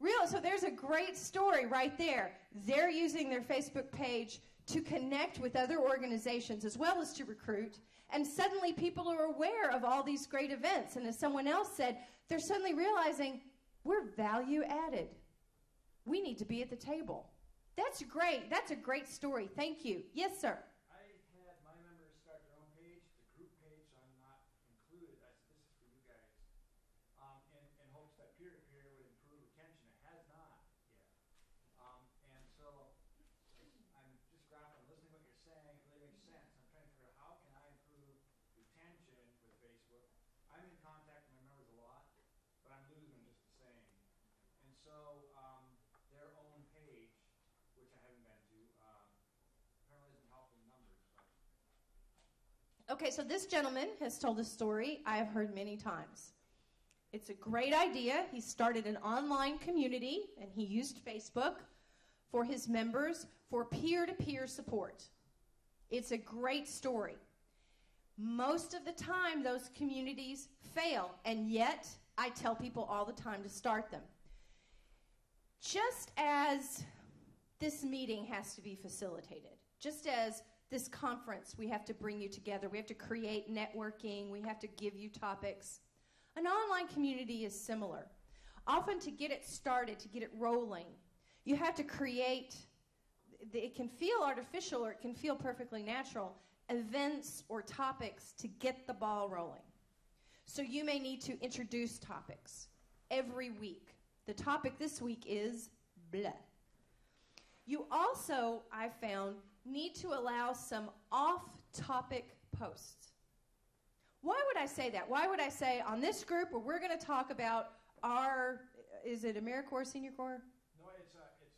Real, so there's a great story right there. They're using their Facebook page to connect with other organizations as well as to recruit. And suddenly people are aware of all these great events. And as someone else said, they're suddenly realizing we're value added. We need to be at the table. That's great. That's a great story. Thank you. Yes, sir. I had my members start their own page, the group page, so I'm not included. This is for you guys. In hopes that peer-to-peer would improve retention. It has not yet. And so I'm just grappling, listening to what you're saying. It really makes sense. I'm trying to figure out how can I improve retention with Facebook. I'm in contact with my members a lot, but I'm losing them just the same. And so their own page, which I haven't been to, apparently isn't helping numbers. But. Okay, so this gentleman has told a story I have heard many times. It's a great idea. He started an online community, and he used Facebook for his members for peer-to-peer support. It's a great story. Most of the time, those communities fail, and yet I tell people all the time to start them. Just as this meeting has to be facilitated, just as this conference, we have to bring you together, we have to create networking, we have to give you topics. An online community is similar. Often to get it started, to get it rolling, you have to create, it can feel artificial or it can feel perfectly natural, events or topics to get the ball rolling. So you may need to introduce topics every week. The topic this week is blah. You also, I found, need to allow some off-topic posts. Why would I say that? Why would I say on this group where we're going to talk about our, is it AmeriCorps, Senior Corps? No, it's AmeriCorps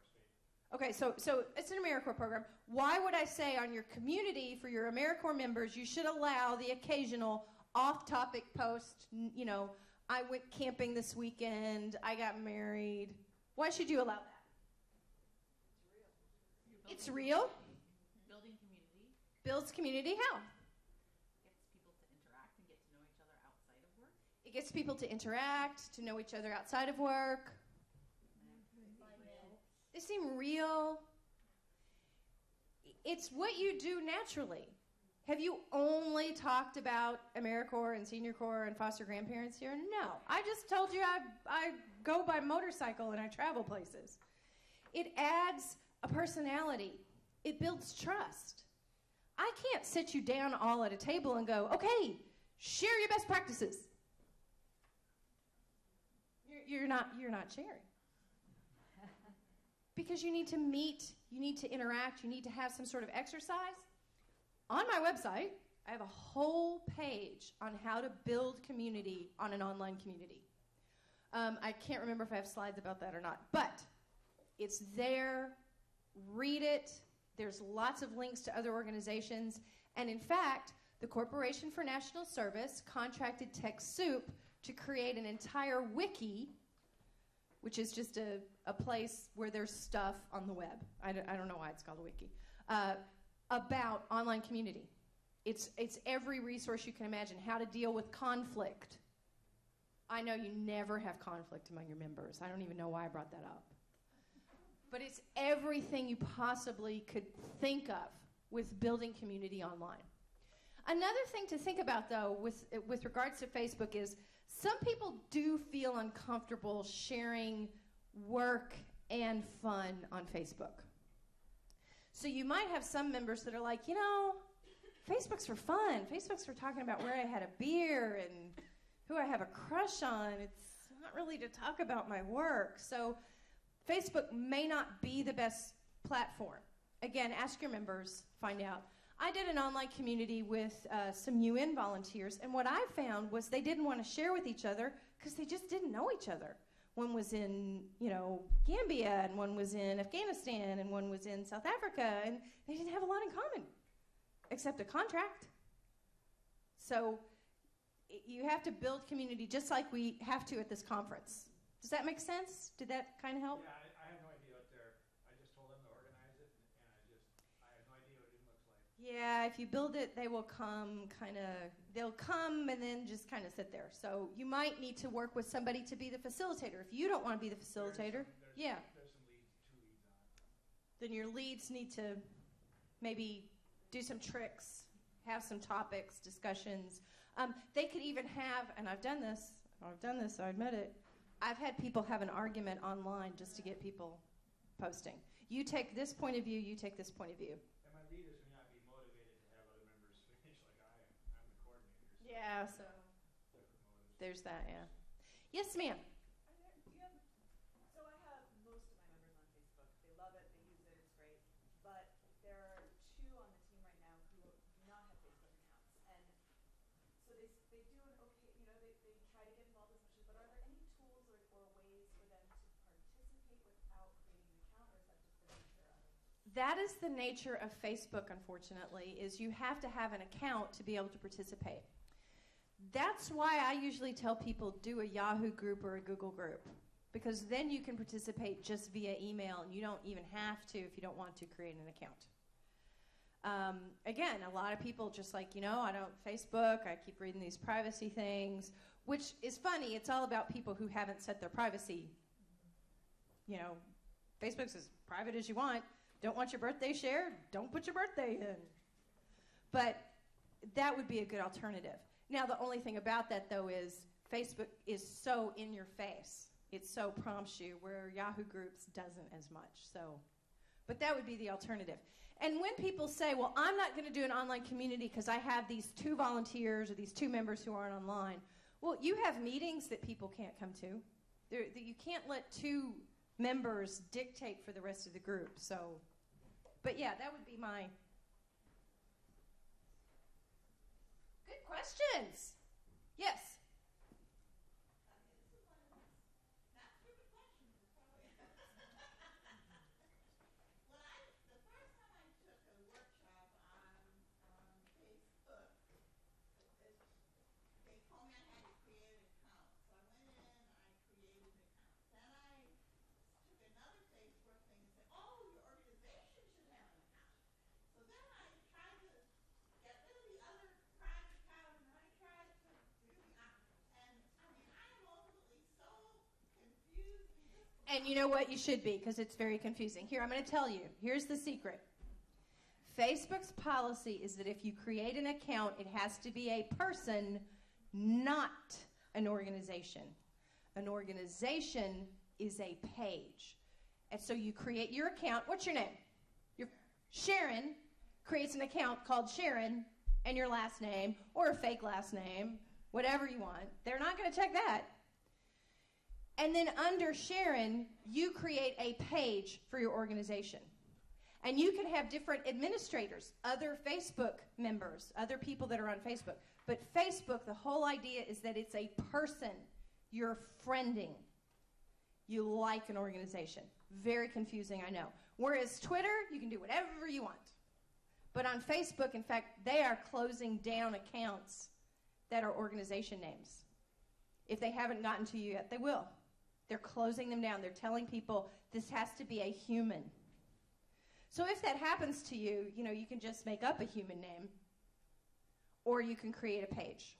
State. Okay, so it's an AmeriCorps program. Why would I say on your community for your AmeriCorps members you should allow the occasional off-topic post, I went camping this weekend, I got married. Why should you allow that? It's real. Building community. Builds community how? Gets people to interact and get to know each other outside of work. It gets people to interact, to know each other outside of work. They seem real. It's what you do naturally. Have you only talked about AmeriCorps and Senior Corps and foster grandparents here? No. I just told you I go by motorcycle and I travel places. It adds a personality. It builds trust. I can't sit you down all at a table and go, okay, share your best practices. You're not sharing. Because you need to meet, you need to interact, you need to have some sort of exercise. On my website, I have a whole page on how to build community on an online community. I can't remember if I have slides about that or not, but it's there. Read it. There's lots of links to other organizations. And in fact, the Corporation for National Service contracted TechSoup to create an entire wiki, which is just a place where there's stuff on the web. I don't know why it's called a wiki. About online community. It's every resource you can imagine. How to deal with conflict. I know you never have conflict among your members. I don't even know why I brought that up. But it's everything you possibly could think of with building community online. Another thing to think about, though, with regards to Facebook is some people do feel uncomfortable sharing work and fun on Facebook. So you might have some members that are like, you know, Facebook's for fun. Facebook's for talking about where I had a beer and who I have a crush on. It's not really to talk about my work. So Facebook may not be the best platform. Again, ask your members, find out. I did an online community with some UN volunteers, and what I found was they didn't want to share with each other because they just didn't know each other. One was in, Gambia, and one was in Afghanistan, and one was in South Africa, and they didn't have a lot in common, except a contract. So you have to build community just like we have to at this conference. Does that make sense? Did that kind of help? Yeah, I have no idea what I just told them to organize it, and I have no idea what it even looks like. Yeah, if you build it, they will come they'll come and then just kind of sit there. So you might need to work with somebody to be the facilitator. If you don't want to be the facilitator, There's some leads, 2 leads on it. then your leads need to maybe do some tricks, have some topics, discussions. They could even have, and I've done this, so I admit it, I've had people have an argument online just to get people posting. You take this point of view, you take this point of view. And my leaders may not be motivated to have other members finish like I am. I'm the coordinator. Yeah, so Different motives. there's that, yeah. Yes, ma'am. So I have most of my members on Facebook. They love it, they use it, it's great. But there are 2 on the team right now who do not have Facebook accounts. And so they do an okay, they try to get involved as much as, but are there any tools or ways for them to participate without creating an account, or is that just the nature of it? That is the nature of Facebook, unfortunately, is you have to have an account to be able to participate. That's why I usually tell people do a Yahoo group or a Google group, because then you can participate just via email, and you don't even have to, if you don't want to, create an account. Again, a lot of people just like, I don't Facebook, I keep reading these privacy things, which is funny. It's all about people who haven't set their privacy. Facebook's as private as you want. Don't want your birthday shared? Don't put your birthday in. But that would be a good alternative. Now, the only thing about that, though, is Facebook is so in your face. It so prompts you, where Yahoo Groups doesn't as much. But that would be the alternative. And when people say, well, I'm not going to do an online community because I have these 2 volunteers or these 2 members who aren't online, well, you have meetings that people can't come to. You can't let 2 members dictate for the rest of the group. But yeah, that would be my... Good questions. Yes. And you know what? You should be, because it's very confusing. Here, I'm going to tell you. Here's the secret. Facebook's policy is that if you create an account, it has to be a person, not an organization. An organization is a page. And so you create your account. What's your name? Sharon creates an account called Sharon and your last name, or a fake last name, whatever you want. They're not going to check that. And then under Sharon, you create a page for your organization. And you can have different administrators, other Facebook members, other people that are on Facebook. But Facebook, the whole idea is that it's a person you're friending. You like an organization. Very confusing, I know. Whereas Twitter, you can do whatever you want. But on Facebook, in fact, they are closing down accounts that are organization names. If they haven't gotten to you yet, they will. They're closing them down. They're telling people this has to be a human. So if that happens to you, you can just make up a human name, or you can create a page.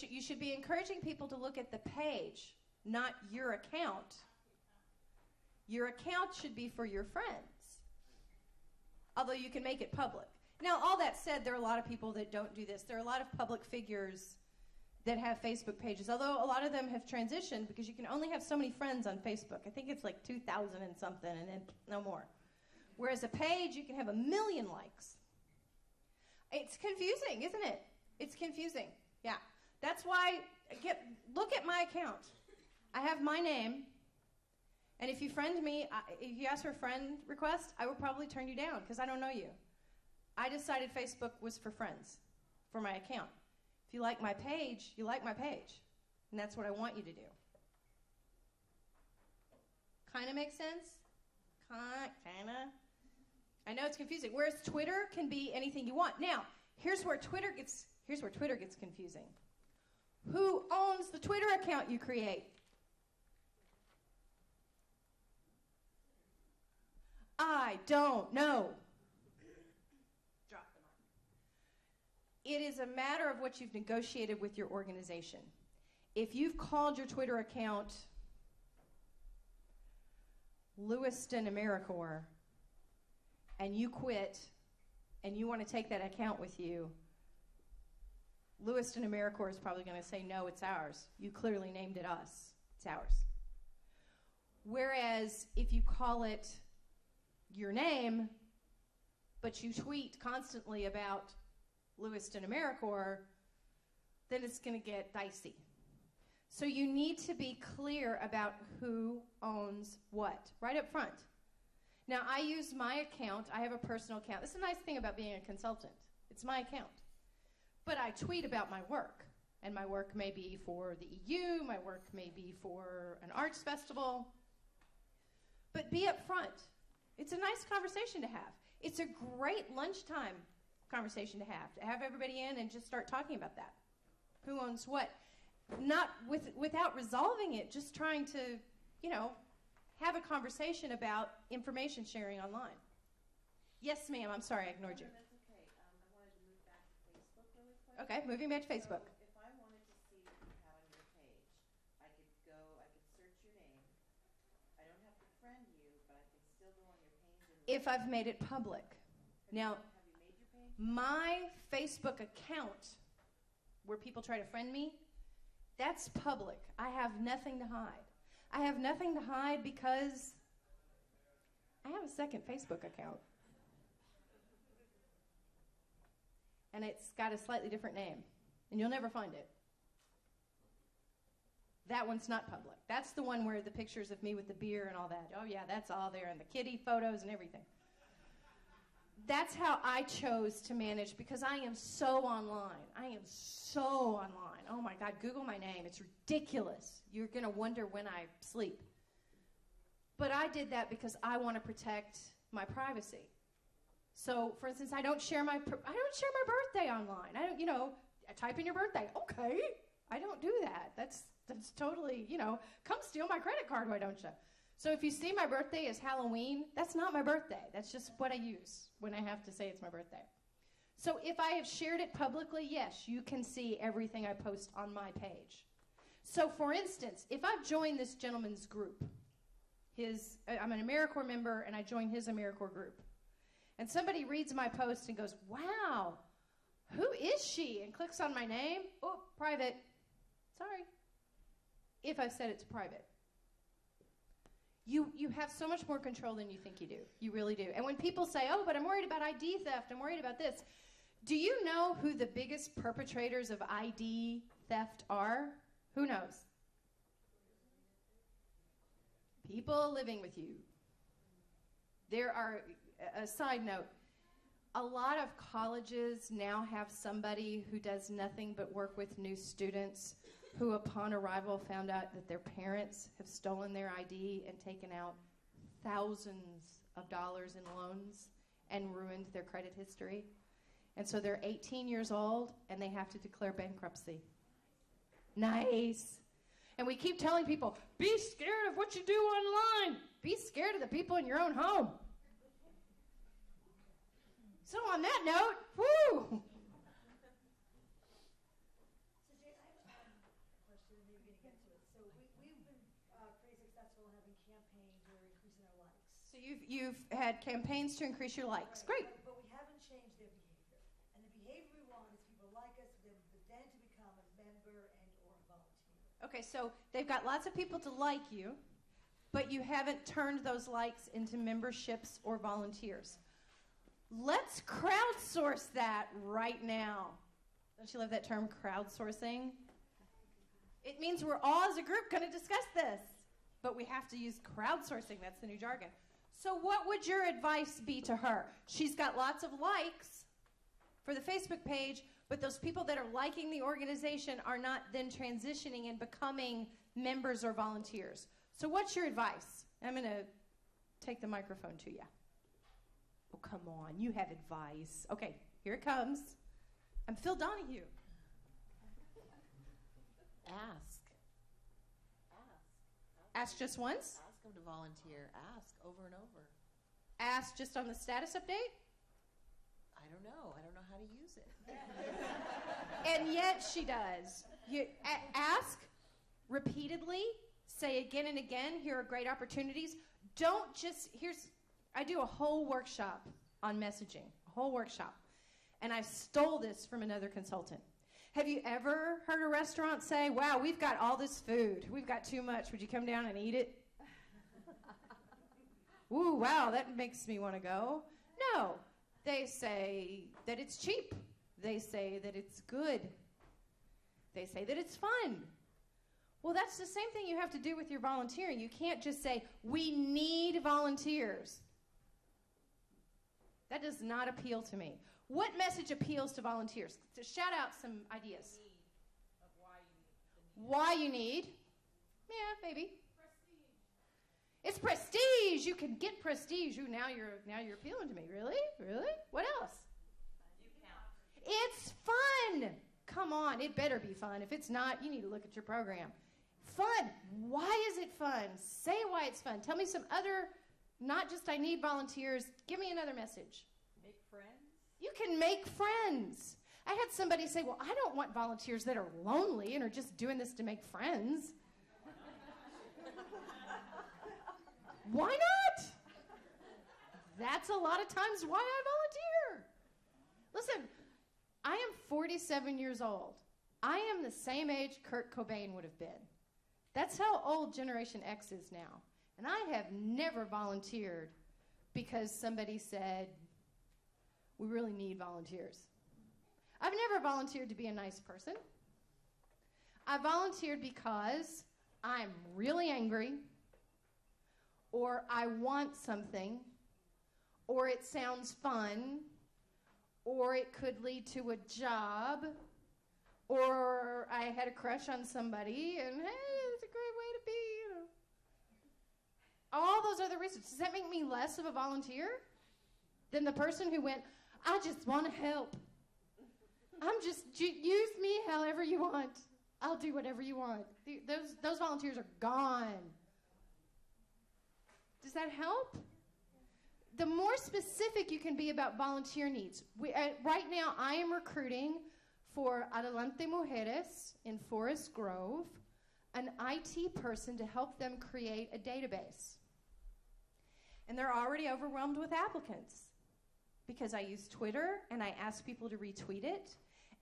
You should be encouraging people to look at the page, not your account. Your account should be for your friends, although you can make it public. Now, all that said, there are a lot of people that don't do this. There are a lot of public figures that have Facebook pages, although a lot of them have transitioned because you can only have so many friends on Facebook. I think it's like 2,000 and something, and then no more. Whereas a page, you can have 1 million likes. It's confusing, isn't it? It's confusing. Yeah. That's why, look at my account. I have my name, and if you friend me, if you ask for a friend request, I will probably turn you down because I don't know you. I decided Facebook was for friends, for my account. If you like my page, you like my page. And that's what I want you to do. Kind of makes sense? Kind of. I know it's confusing. Whereas Twitter can be anything you want. Now, here's where Twitter gets confusing. Who owns the Twitter account you create? I don't know. Drop the mic. It is a matter of what you've negotiated with your organization. If you've called your Twitter account Lewiston AmeriCorps and you quit and you want to take that account with you, Lewiston AmeriCorps is probably going to say, no, it's ours. You clearly named it us. It's ours. Whereas if you call it your name, but you tweet constantly about Lewiston AmeriCorps, then it's going to get dicey. So you need to be clear about who owns what, right up front. Now, I use my account. I have a personal account. This is a nice thing about being a consultant. It's my account. But I tweet about my work. And my work may be for the EU. My work may be for an arts festival. But be up front. It's a nice conversation to have. It's a great lunchtime conversation to have everybody in and just start talking about that. Who owns what? Not without resolving it, just trying to, have a conversation about information sharing online. Yes, ma'am. I'm sorry, I ignored you. That's okay. I wanted to move back to Facebook really quick. Okay, moving back to Facebook. So if I wanted to see what you had on your page, I could search your name. I don't have to friend you, but I can still go on your page and look. If I've made it public. Now, Have you made your page? my Facebook account, where people try to friend me, that's public. I have nothing to hide. I have nothing to hide because I have a second Facebook account. And it's got a slightly different name. And you'll never find it. That one's not public. That's the one where the pictures of me with the beer and all that. Oh, yeah, that's all there. And the kitty photos and everything. That's how I chose to manage because I am so online. I am so online. Oh, my God, Google my name. It's ridiculous. You're going to wonder when I sleep. But I did that because I want to protect my privacy. So, for instance, I don't share my birthday online. I type in your birthday. Okay. I don't do that. That's totally, come steal my credit card, why don't you? So if you see my birthday is Halloween, that's not my birthday. That's just what I use when I have to say it's my birthday. So if I have shared it publicly, yes, you can see everything I post on my page. So for instance, if I've joined this gentleman's group, I'm an AmeriCorps member and I join his AmeriCorps group, and somebody reads my post and goes, wow, who is she? And clicks on my name, oh, private, sorry. If I've said it's private. You have so much more control than you think you do. You really do. And when people say, oh, but I'm worried about ID theft, I'm worried about this, do you know who the biggest perpetrators of ID theft are? Who knows? People living with you. There are, a side note, a lot of colleges now have somebody who does nothing but work with new students who upon arrival found out that their parents have stolen their ID and taken out thousands of dollars in loans and ruined their credit history. And so they're 18 years old and they have to declare bankruptcy. Nice. And we keep telling people, be scared of what you do online. Be scared of the people in your own home. So on that note, woo! So Jayne, I have So you've had campaigns to increase your likes. Great. But we haven't changed their behavior. And the behavior we want is people like us, then to become a member and or a volunteer. Okay, so they've got lots of people to like you, but you haven't turned those likes into memberships or volunteers. Let's crowdsource that right now. Don't you love that term, crowdsourcing? It means we're all as a group going to discuss this, but we have to use crowdsourcing. That's the new jargon. So what would your advice be to her? She's got lots of likes for the Facebook page, but those people that are liking the organization are not then transitioning and becoming members or volunteers. So what's your advice? I'm going to take the microphone to you. Oh, come on. You have advice. Okay, here it comes. I'm Phil Donahue. Ask. Ask just once? Ask them to volunteer. Ask over and over. Ask just on the status update? I don't know. I don't know how to use it. And yet she does. You ask repeatedly, say again and again, here are great opportunities. Don't just, I do a whole workshop on messaging, a whole workshop. And I stole this from another consultant. Have you ever heard a restaurant say, wow, we've got all this food. We've got too much. Would you come down and eat it? Ooh, wow, that makes me want to go. No, they say that it's cheap. They say that it's good. They say that it's fun. Well, that's the same thing you have to do with your volunteering. You can't just say, we need volunteers. That does not appeal to me. What message appeals to volunteers? To shout out some ideas. Why you need? Yeah, maybe. Prestige. It's prestige. You can get prestige. Ooh, now you're appealing to me. Really? Really? What else? It's fun. Come on, it better be fun. If it's not, you need to look at your program. Fun. Why is it fun? Say why it's fun. Tell me some other, not just I need volunteers. Give me another message. Make friends. You can make friends. I had somebody say, well, I don't want volunteers that are lonely and are just doing this to make friends. Why not? That's a lot of times why I volunteer. Listen, I am 47 years old. I am the same age Kurt Cobain would have been. That's how old Generation X is now. And I have never volunteered because somebody said, we really need volunteers. I've never volunteered to be a nice person. I volunteered because I'm really angry, or I want something, or it sounds fun, or it could lead to a job, or I had a crush on somebody, and hey, it's a great way to be, you know. All those other reasons. Does that make me less of a volunteer than the person who went, I just want to help. Use me however you want. I'll do whatever you want. Those volunteers are gone. Does that help? The more specific you can be about volunteer needs. Right now, I am recruiting for Adelante Mujeres in Forest Grove, an IT person to help them create a database. And they're already overwhelmed with applicants because I use Twitter and I ask people to retweet it.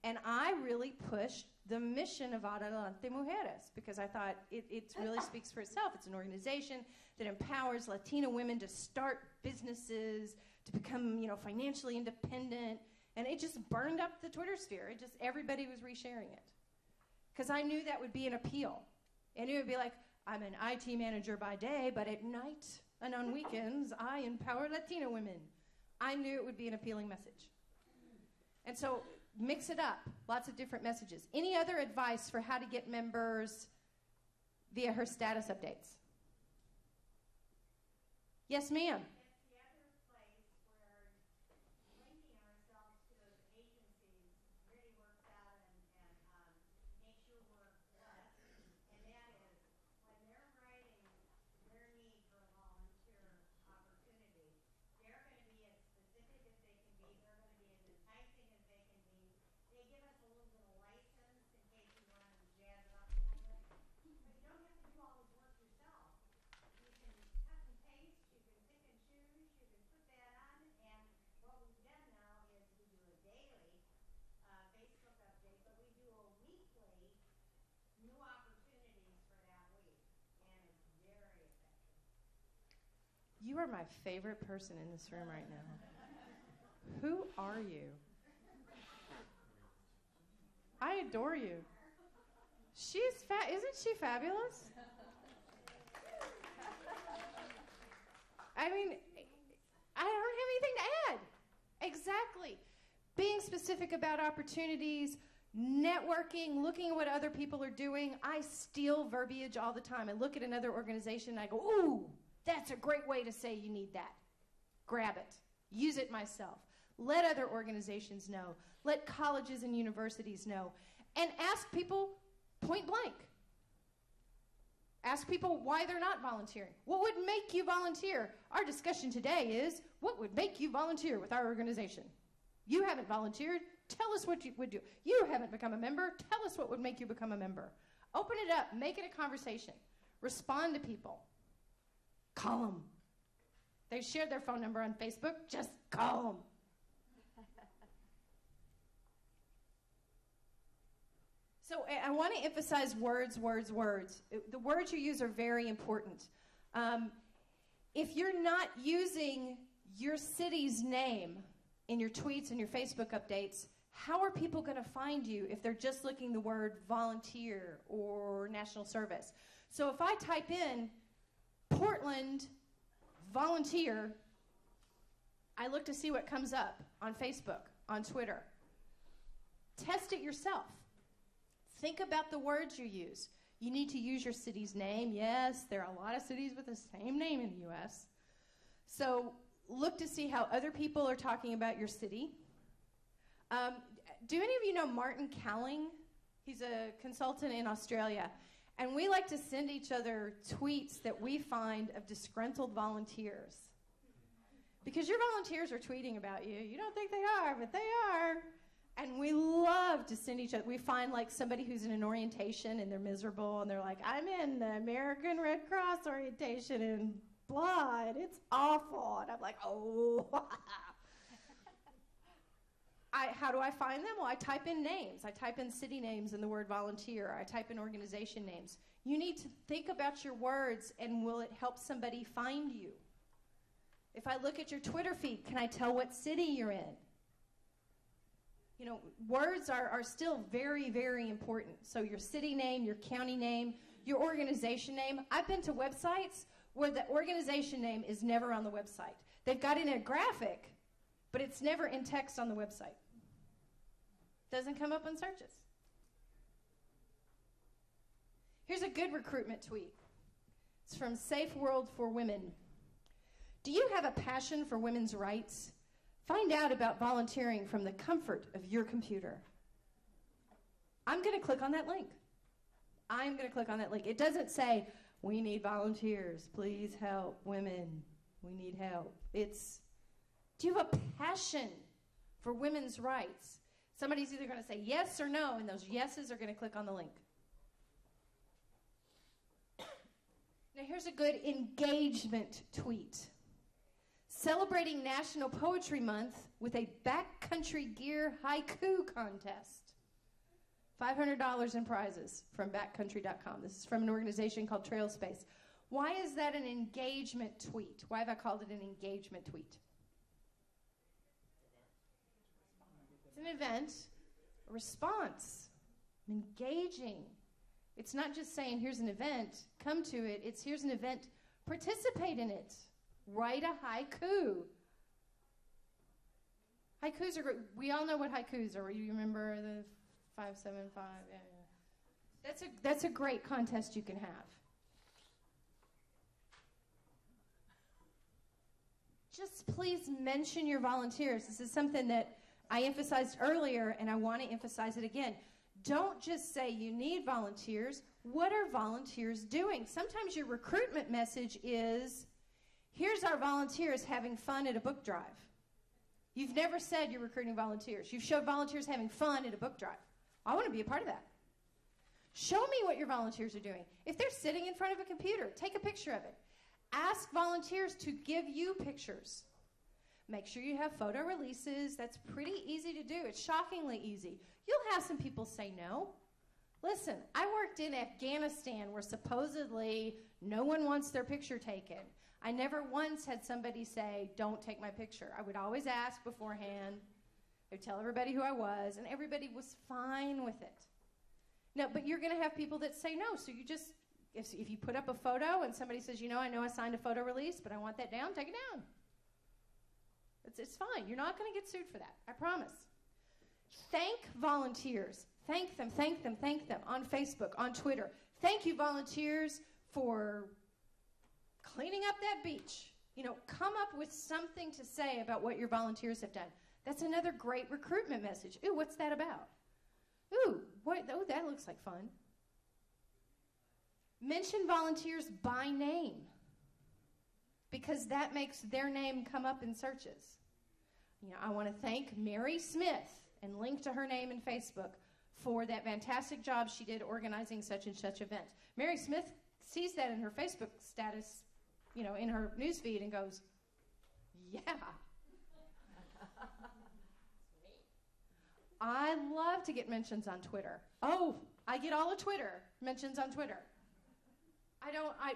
And I really pushed the mission of Adelante Mujeres because I thought it really speaks for itself. It's an organization that empowers Latina women to start businesses, to become, financially independent. And it just burned up the Twitter sphere. Everybody was resharing it. Because I knew that would be an appeal. And it would be like, I'm an IT manager by day, but at night and on weekends, I empower Latina women. I knew it would be an appealing message. And so mix it up, lots of different messages. Any other advice for how to get members via her status updates? Yes, ma'am. It's the other place where linking ourselves to those agencies really works out and makes your work less. And that is when they're writing their need for a volunteer opportunity, they're going to be as specific as they can be. They're going to be as enticing as they can be. They give us a little bit of license in case you want to jazz it up a little bit. But you don't have to do all the work yourself. You can cut and paste, you can pick and are my favorite person in this room right now. Who are you? I adore you. Isn't she fabulous? I mean, I don't have anything to add. Exactly. Being specific about opportunities, networking, looking at what other people are doing. I steal verbiage all the time. I look at another organization and I go, ooh, that's a great way to say you need that. Grab it. Use it myself. Let other organizations know. Let colleges and universities know. And ask people point blank. Ask people why they're not volunteering. What would make you volunteer? Our discussion today is, what would make you volunteer with our organization? You haven't volunteered. Tell us what you would do. You haven't become a member. Tell us what would make you become a member. Open it up. Make it a conversation. Respond to people. Call them. They shared their phone number on Facebook. Just call them. So I want to emphasize words, words, words. The words you use are very important. If you're not using your city's name in your tweets and your Facebook updates, how are people going to find you if they're just looking the word volunteer or national service? So if I type in Portland volunteer, I look to see what comes up on Facebook, on Twitter. Test it yourself. Think about the words you use. You need to use your city's name. Yes, there are a lot of cities with the same name in the U.S. So look to see how other people are talking about your city. Do any of you know Martin Cowling? He's a consultant in Australia. And we like to send each other tweets that we find of disgruntled volunteers. Because your volunteers are tweeting about you. You don't think they are, but they are. And we love to send each other. We find like somebody who's in an orientation and they're miserable and they're like, I'm in the American Red Cross orientation and blah, and it's awful. And I'm like, oh. How do I find them? Well, I type in names. I type in city names and the word volunteer. I type in organization names. You need to think about your words and will it help somebody find you? If I look at your Twitter feed, can I tell what city you're in? You know, words are still very, very important. So your city name, your county name, your organization name. I've been to websites where the organization name is never on the website. They've got it in a graphic, but it's never in text on the website. Doesn't come up on searches. Here's a good recruitment tweet. It's from Safe World for Women. Do you have a passion for women's rights? Find out about volunteering from the comfort of your computer. I'm going to click on that link. I'm going to click on that link. It doesn't say, we need volunteers. Please help women. We need help. It's, do you have a passion for women's rights? Somebody's either going to say yes or no, and those yeses are going to click on the link. Now here's a good engagement tweet. Celebrating National Poetry Month with a backcountry gear haiku contest. $500 in prizes from backcountry.com. This is from an organization called Trail Space. Why is that an engagement tweet? Why have I called it an engagement tweet? It's an event, a response, engaging. It's not just saying, here's an event, come to it. It's, here's an event, participate in it. Write a haiku. Haikus are great. We all know what haikus are. You remember the 575? Yeah. That's a great contest you can have. Just please mention your volunteers. This is something that I emphasized earlier, and I want to emphasize it again. Don't just say you need volunteers. What are volunteers doing? Sometimes your recruitment message is, here's our volunteers having fun at a book drive. You've never said you're recruiting volunteers. You've showed volunteers having fun at a book drive. I want to be a part of that. Show me what your volunteers are doing. If they're sitting in front of a computer, take a picture of it. Ask volunteers to give you pictures. Make sure you have photo releases. That's pretty easy to do. It's shockingly easy. You'll have some people say no. Listen, I worked in Afghanistan where supposedly No one wants their picture taken. I never once had somebody say, don't take my picture. I would always ask beforehand. I would tell everybody who I was, and everybody was fine with it. No, but you're going to have people that say no, so you just, if you put up a photo and somebody says, I know I signed a photo release, but I want that down, take it down. It's fine. You're not going to get sued for that. I promise. Thank volunteers. Thank them, thank them, thank them on Facebook, on Twitter. Thank you, volunteers, for cleaning up that beach. Come up with something to say about what your volunteers have done. That's another great recruitment message. Ooh, what's that about? Ooh, that looks like fun. Mention volunteers by name, because that makes their name come up in searches. I want to thank Mary Smith and link to her name in Facebook for that fantastic job she did organizing such and such event. Mary Smith sees that in her Facebook status, in her newsfeed, and goes, yeah. I love to get mentions on Twitter. Oh, I get all of Twitter mentions on Twitter.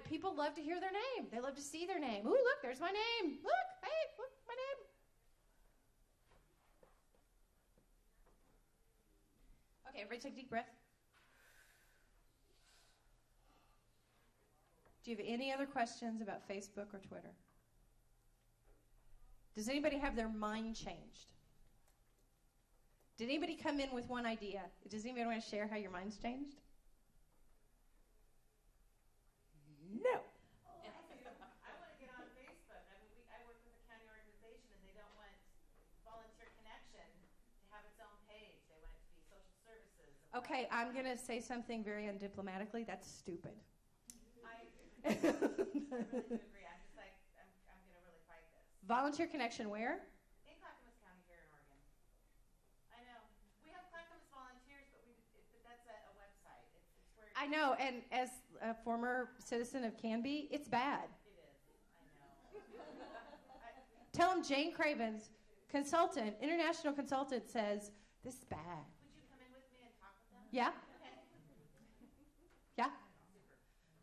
People love to hear their name. They love to see their name. Ooh, look, there's my name. Look, hey, look, my name. Okay, everybody take a deep breath. Do you have any other questions about Facebook or Twitter? Does anybody have their mind changed? Did anybody come in with one idea? Does anybody want to share how your mind's changed? No. I want to get on Facebook. I work with a county organization, and they don't want Volunteer Connection to have its own page. They want it to be social services. Okay, I'm going to say something very undiplomatically. That's stupid. I really do agree. I'm just like, I'm going to really fight this. Volunteer Connection where? In Clackamas County here in Oregon. I know. We have Clackamas volunteers, but that's a website. It's where I know, and as a former citizen of Canby, it's bad. it is. I know. Tell them Jayne Cravens, consultant, international consultant, says, this is bad. Would you come in with me and talk with them? Yeah? Okay. Yeah.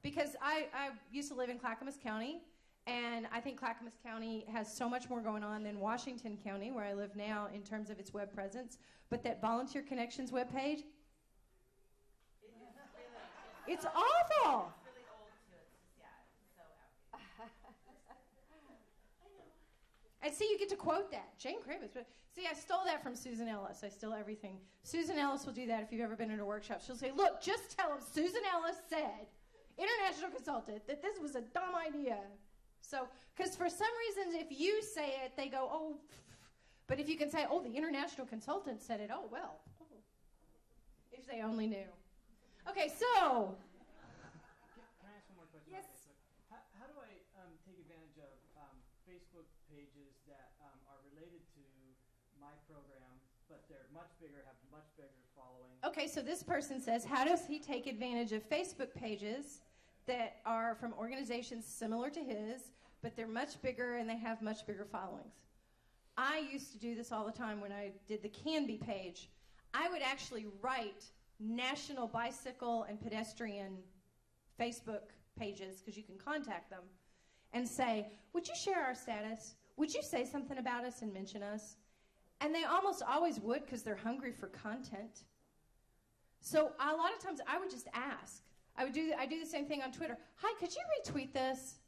Because I used to live in Clackamas County, and I think Clackamas County has so much more going on than Washington County, where I live now, in terms of its web presence. But that Volunteer Connections webpage, it's awful. It's really old too. It's just, yeah, it's so outdated. I know. And see, you get to quote that. Jayne Cravens. See, I stole that from Susan Ellis. I steal everything. Susan Ellis will do that if you've ever been in a workshop. She'll say, look, just tell them Susan Ellis said, international consultant, that this was a dumb idea. So, because for some reasons, if you say it, they go, oh, but if you can say, oh, the international consultant said it, oh, well. Oh. If they only knew. Okay, so. Can I ask one more question? Yes. About Facebook? How do I take advantage of Facebook pages that are related to my program, but they're much bigger, have much bigger following? Okay, so this person says, how does he take advantage of Facebook pages that are from organizations similar to his, but they're much bigger and they have much bigger followings? I used to do this all the time when I did the Canby page. I would actually write national bicycle and pedestrian Facebook pages, because you can contact them, and say, would you share our status? Would you say something about us and mention us? And they almost always would, because they're hungry for content. So a lot of times I would just ask. I do the same thing on Twitter. Hi, could you retweet this?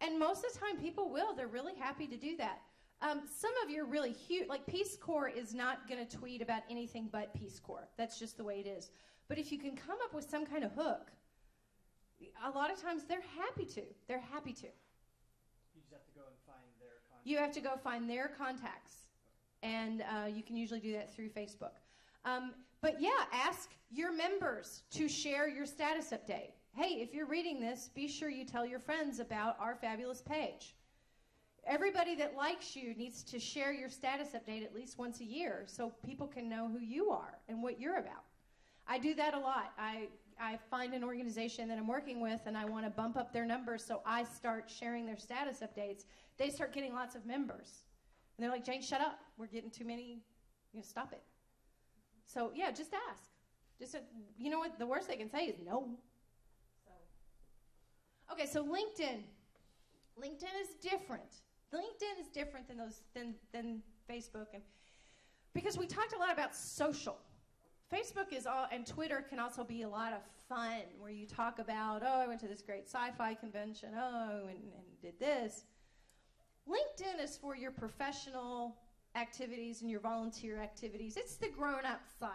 And most of the time people will. They're really happy to do that. Some of you are really huge. Like Peace Corps is not going to tweet about anything but Peace Corps. That's just the way it is. But if you can come up with some kind of hook, a lot of times they're happy to. They're happy to. You just have to go and find their contacts. You have to go find their contacts. And you can usually do that through Facebook. But yeah, ask your members to share your status update. Hey, if you're reading this, be sure you tell your friends about our fabulous page. Everybody that likes you needs to share your status update at least once a year so people can know who you are and what you're about. I do that a lot. I find an organization that I'm working with and I want to bump up their numbers, so I start sharing their status updates. They start getting lots of members. And they're like, Jayne, shut up. We're getting too many. Stop it. So, yeah, just ask. You know what? The worst they can say is no. So. Okay, so LinkedIn. LinkedIn is different. LinkedIn is different than Facebook, and because we talked a lot about social. Facebook is all, and Twitter can also be a lot of fun, where you talk about, oh, I went to this great sci-fi convention, oh, and did this. LinkedIn is for your professional activities and your volunteer activities. It's the grown-up site.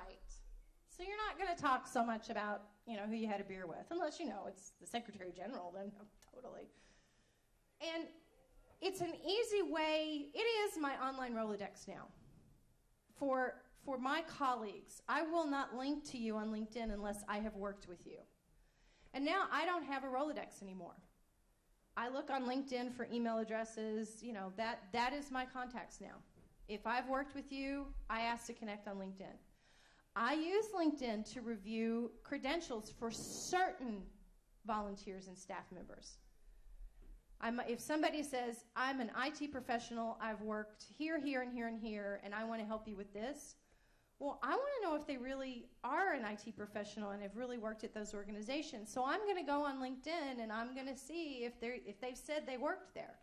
So you're not going to talk so much about, who you had a beer with, unless it's the Secretary General, then totally. And it's an easy way, it is my online Rolodex now. For my colleagues, I will not link to you on LinkedIn unless I have worked with you. And now I don't have a Rolodex anymore. I look on LinkedIn for email addresses, that is my contacts now. If I've worked with you, I ask to connect on LinkedIn. I use LinkedIn to review credentials for certain volunteers and staff members. If somebody says, I'm an IT professional, I've worked here, here, and here, and here, and I want to help you with this, well, I want to know if they really are an IT professional and have really worked at those organizations. So I'm going to go on LinkedIn and I'm going to see if they've said they worked there.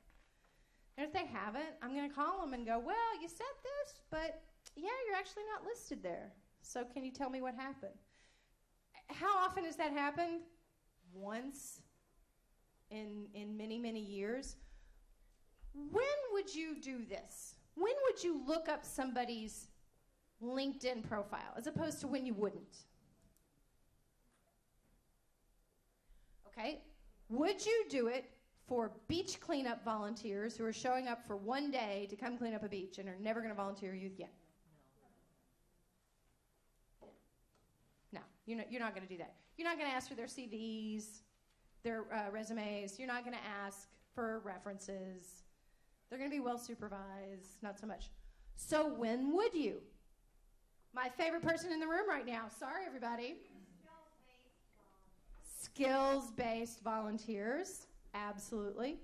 And if they haven't, I'm going to call them and go, well, you said this, but yeah, you're actually not listed there. So can you tell me what happened? How often has that happened? Once in many, many years. When would you do this? When would you look up somebody's LinkedIn profile as opposed to when you wouldn't? Okay. Would you do it for beach cleanup volunteers who are showing up for one day to come clean up a beach and are never going to volunteer youth again? No, you're not going to do that. You're not going to ask for their CVs, their resumes. You're not going to ask for references. They're going to be well supervised, not so much. So when would you? My favorite person in the room right now. Sorry, everybody. Skills-based volunteers. Absolutely.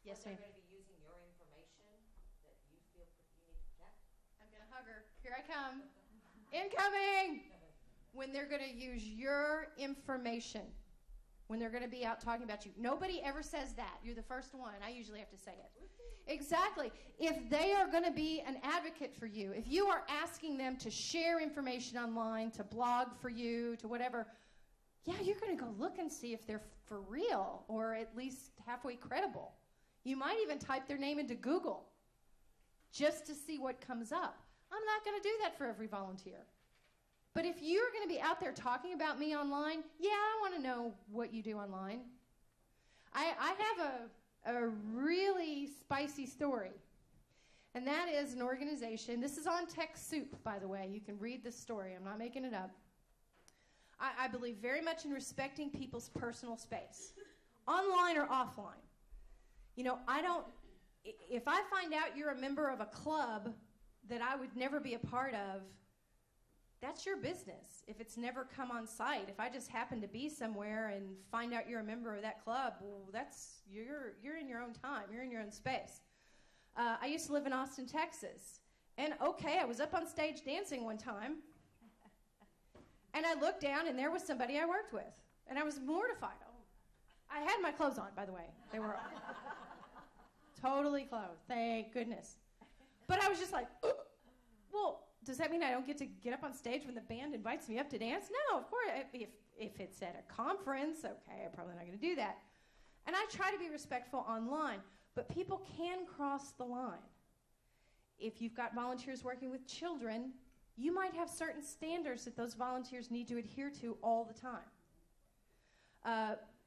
Yes, ma'am. Are they going to be using your information that you feel you need to protect? I'm going to hug her. Here I come. Incoming! When they're going to use your information. When they're going to be out talking about you. Nobody ever says that. You're the first one. I usually have to say it. Exactly. If they are going to be an advocate for you, if you are asking them to share information online, to blog for you, to whatever, yeah, you're going to go look and see if they're for real or at least halfway credible. You might even type their name into Google just to see what comes up. I'm not going to do that for every volunteer. But if you're going to be out there talking about me online, yeah, I want to know what you do online. I have a really spicy story. And that is an organization. This is on TechSoup, by the way. You can read this story. I'm not making it up. I believe very much in respecting people's personal space, online or offline. If I find out you're a member of a club that I would never be a part of, that's your business. If it's never come on site, if I just happen to be somewhere and find out you're a member of that club, well, you're in your own time. You're in your own space. I used to live in Austin, Texas. And okay, I was up on stage dancing one time. And I looked down, and there was somebody I worked with. And I was mortified. Oh, I had my clothes on, by the way. They were totally clothed. Thank goodness. But I was just like, well, does that mean I don't get to get up on stage when the band invites me up to dance? No, of course. If it's at a conference, okay, I'm probably not going to do that. And I try to be respectful online. But people can cross the line. If you've got volunteers working with children, you might have certain standards that those volunteers need to adhere to all the time.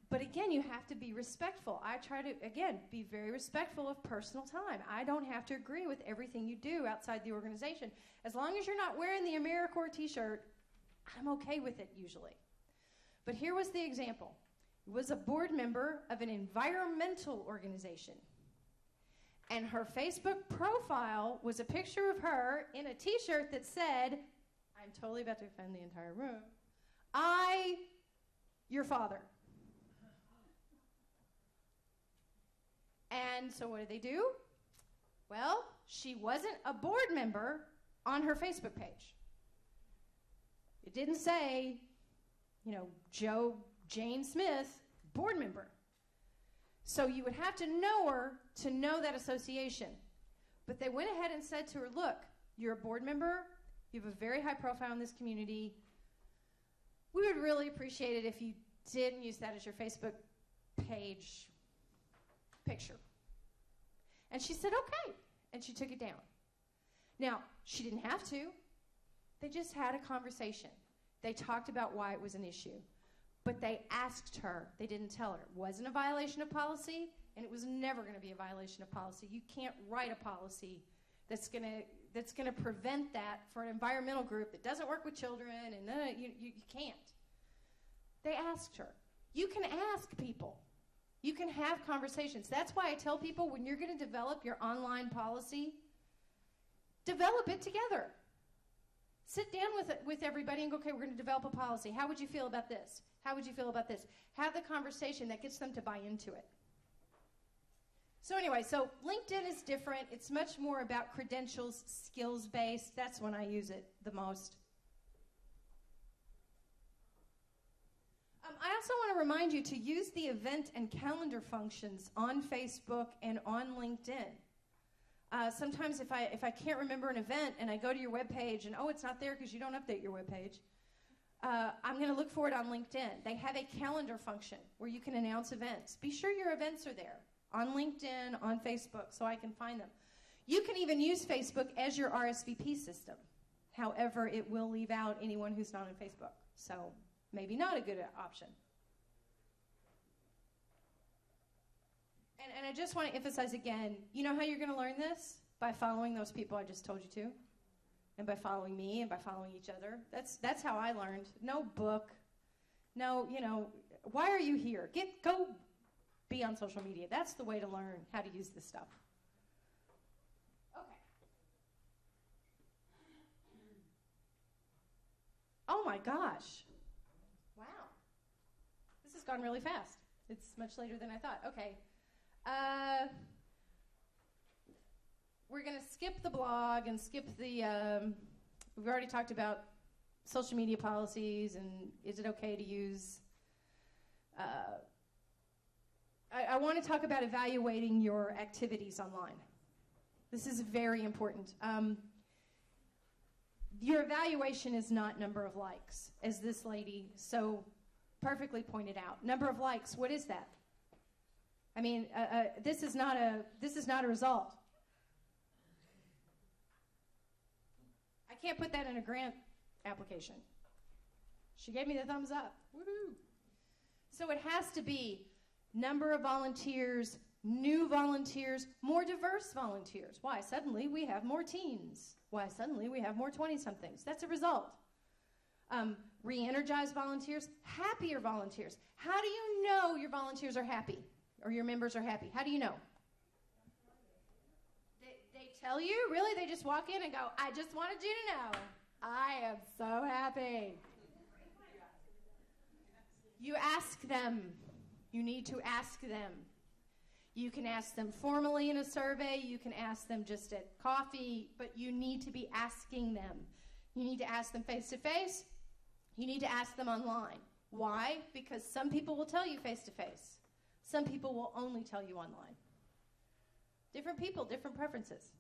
But again, you have to be respectful. I try to, again, be very respectful of personal time. I don't have to agree with everything you do outside the organization. As long as you're not wearing the AmeriCorps t-shirt, I'm okay with it usually. But here was the example. It was a board member of an environmental organization. And her Facebook profile was a picture of her in a t-shirt that said, I'm totally about to offend the entire room, your father. And so what did they do? Well, she wasn't a board member on her Facebook page. It didn't say, Joe Jayne Smith, board member. So you would have to know her to know that association. But they went ahead and said to her, look, you're a board member. You have a very high profile in this community. We would really appreciate it if you didn't use that as your Facebook page picture. And she said, okay. And she took it down. Now, she didn't have to. They just had a conversation. They talked about why it was an issue. But they asked her. They didn't tell her. It wasn't a violation of policy, and it was never going to be a violation of policy. You can't write a policy that's going to prevent that for an environmental group that doesn't work with children, and you can't. They asked her. You can ask people. You can have conversations. That's why I tell people when you're going to develop your online policy, develop it together. Sit down with everybody and go, okay, we're going to develop a policy. How would you feel about this? How would you feel about this? Have the conversation that gets them to buy into it. So anyway, so LinkedIn is different. It's much more about credentials, skills-based. That's when I use it the most. I also want to remind you to use the event and calendar functions on Facebook and on LinkedIn. Sometimes if I can't remember an event and I go to your webpage and, oh, it's not there because you don't update your webpage, I'm going to look for it on LinkedIn. They have a calendar function where you can announce events. Be sure your events are there on LinkedIn, on Facebook, so I can find them. You can even use Facebook as your RSVP system. However, it will leave out anyone who's not on Facebook. So maybe not a good option. And I just want to emphasize again, you know how you're going to learn this? By following those people I just told you to. And by following me and by following each other. That's how I learned. No book. No, why are you here? Go be on social media. That's the way to learn how to use this stuff. Okay. Oh my gosh. Wow. This has gone really fast. It's much later than I thought. Okay. We're going to skip the blog and skip the, we've already talked about social media policies and is it okay to use, I want to talk about evaluating your activities online. This is very important. Your evaluation is not number of likes, as this lady so perfectly pointed out. Number of likes, what is that? I mean, this is not a result. I can't put that in a grant application. She gave me the thumbs up. Woohoo! So it has to be number of volunteers, new volunteers, more diverse volunteers. Why? Suddenly we have more teens. Why? Suddenly we have more 20-somethings. That's a result. Re-energized volunteers, happier volunteers. How do you know your volunteers are happy? Or your members are happy? How do you know? They tell you? Really? They just walk in and go, I just wanted you to know. I am so happy. You ask them. You need to ask them. You can ask them formally in a survey. You can ask them just at coffee. But you need to be asking them. You need to ask them face-to-face. You need to ask them online. Why? Because some people will tell you face-to-face. Some people will only tell you online. Different people, different preferences.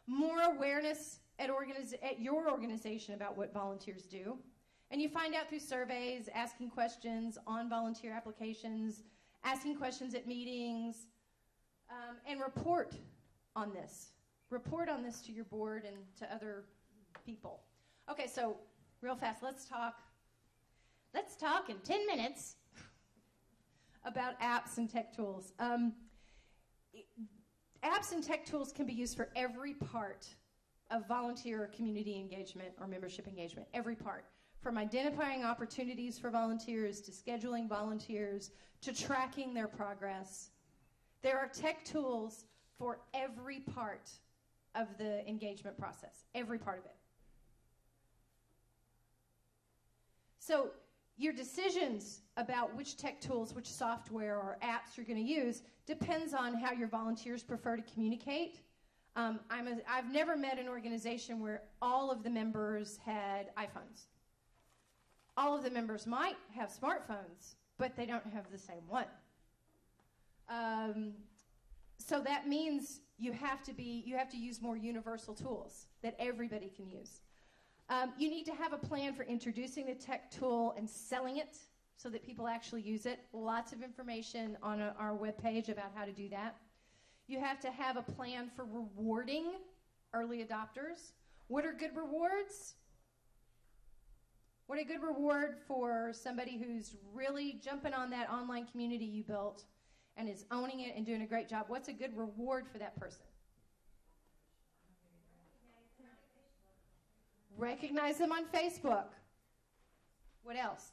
More awareness at your organization about what volunteers do. And you find out through surveys, asking questions on volunteer applications, asking questions at meetings, and report on this. Report on this to your board and to other people. Okay, so real fast, let's talk in 10 minutes about apps and tech tools. Apps and tech tools can be used for every part of volunteer or community engagement or membership engagement, every part. From identifying opportunities for volunteers to scheduling volunteers to tracking their progress. There are tech tools for every part of the engagement process, every part of it. So your decisions about which tech tools, which software or apps you're going to use depends on how your volunteers prefer to communicate. I've never met an organization where all of the members had iPhones. All of the members might have smartphones, but they don't have the same one. So that means you have to use more universal tools that everybody can use. You need to have a plan for introducing the tech tool and selling it so that people actually use it. Lots of information on our webpage about how to do that. You have to have a plan for rewarding early adopters. What are good rewards? What a good reward for somebody who's really jumping on that online community you built and is owning it and doing a great job. What's a good reward for that person? Recognize them on Facebook. What else?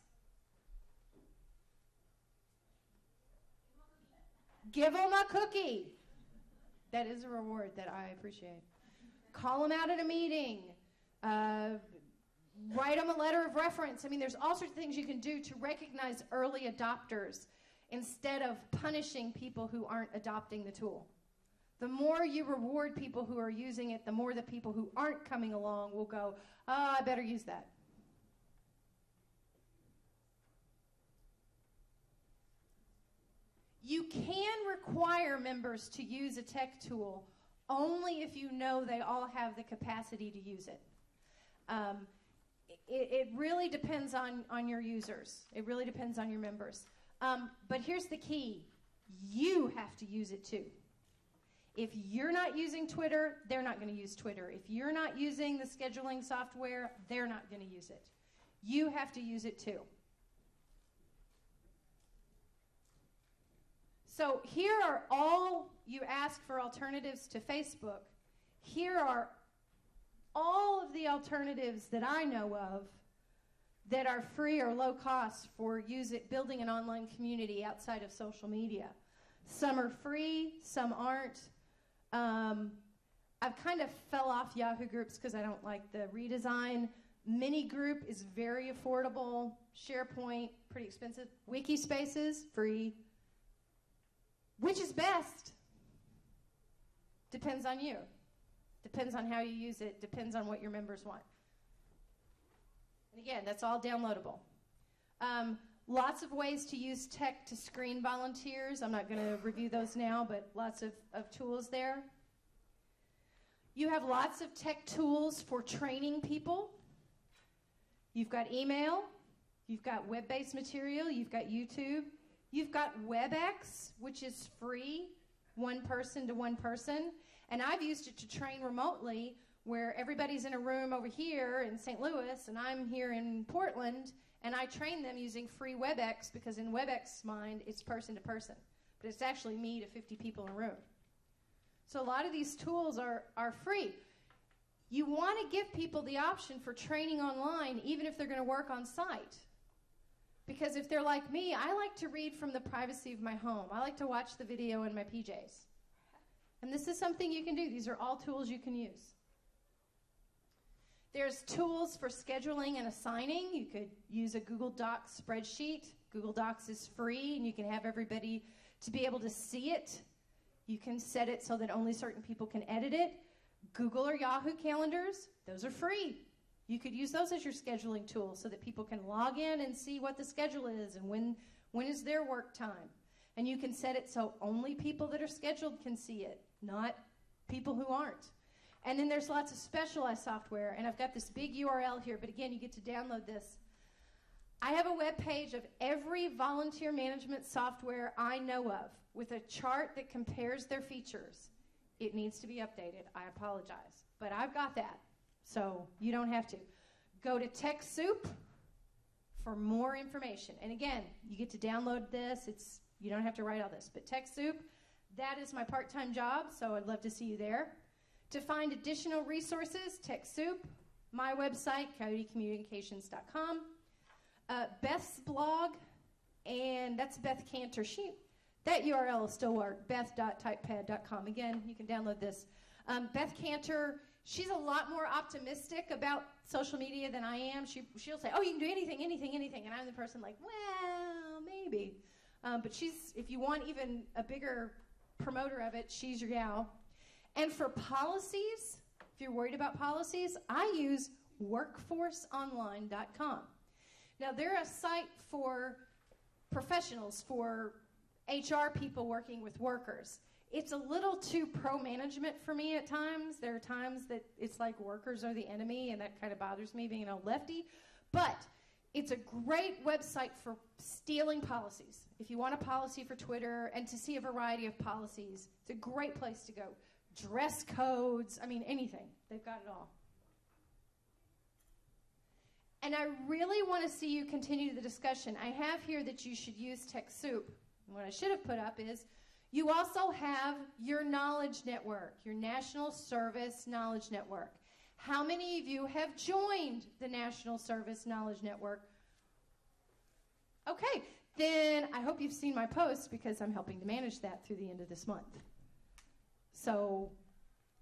Give them a cookie. That is a reward that I appreciate. Call them out at a meeting. Write them a letter of reference. I mean, there's all sorts of things you can do to recognize early adopters instead of punishing people who aren't adopting the tool. The more you reward people who are using it, the more the people who aren't coming along will go, oh, I better use that. You can require members to use a tech tool only if you know they all have the capacity to use it. It really depends on your users. It really depends on your members. But here's the key. You have to use it too. If you're not using Twitter, they're not going to use Twitter. If you're not using the scheduling software, they're not going to use it. You have to use it too. So here are all, you ask for alternatives to Facebook. Here are all of the alternatives that I know of that are free or low cost for building an online community outside of social media. Some are free, some aren't. I've kind of fell off Yahoo groups because I don't like the redesign. Minigroup is very affordable. SharePoint, pretty expensive. Wikispaces, free. Which is best? Depends on you. Depends on how you use it. Depends on what your members want. And again, that's all downloadable. Lots of ways to use tech to screen volunteers. I'm not going to review those now, but lots of tools there. You have lots of tech tools for training people. You've got email. You've got web-based material. You've got YouTube. You've got WebEx, which is free, one person to one person. And I've used it to train remotely where everybody's in a room over here in St. Louis and I'm here in Portland, and I train them using free WebEx because in WebEx's mind, it's person to person. But it's actually me to 50 people in a room. So a lot of these tools are free. You want to give people the option for training online even if they're going to work on site. Because if they're like me, I like to read from the privacy of my home. I like to watch the video in my PJs. And this is something you can do. These are all tools you can use. There's tools for scheduling and assigning. You could use a Google Docs spreadsheet. Google Docs is free, and you can have everybody to be able to see it. You can set it so that only certain people can edit it. Google or Yahoo calendars, those are free. You could use those as your scheduling tool so that people can log in and see what the schedule is and when is their work time. And you can set it so only people that are scheduled can see it, not people who aren't. And then there's lots of specialized software, and I've got this big URL here, but again, you get to download this. I have a web page of every volunteer management software I know of with a chart that compares their features. It needs to be updated. I apologize, but I've got that. So you don't have to. Go to TechSoup for more information. And again, you get to download this. You don't have to write all this. But TechSoup, that is my part-time job, so I'd love to see you there. To find additional resources, TechSoup, my website, coyotecommunications.com, Beth's blog, and that's Beth Cantor. That URL will still work, beth.typepad.com. Again, you can download this. Beth Cantor, she's a lot more optimistic about social media than I am. She'll say, oh, you can do anything. And I'm the person like, well, maybe. But if you want even a bigger promoter of it, she's your gal. And for policies, if you're worried about policies, I use workforceonline.com. Now, they're a site for professionals, for HR people working with workers. It's a little too pro-management for me at times. There are times that it's like workers are the enemy, and that kind of bothers me being a lefty. But it's a great website for stealing policies. If you want a policy for Twitter and to see a variety of policies, it's a great place to go. Dress codes, I mean, anything. They've got it all. And I really want to see you continue the discussion. I have here that you should use TechSoup. And what I should have put up is you also have your knowledge network, your National Service Knowledge Network. How many of you have joined the National Service Knowledge Network? Okay, then I hope you've seen my posts because I'm helping to manage that through the end of this month. So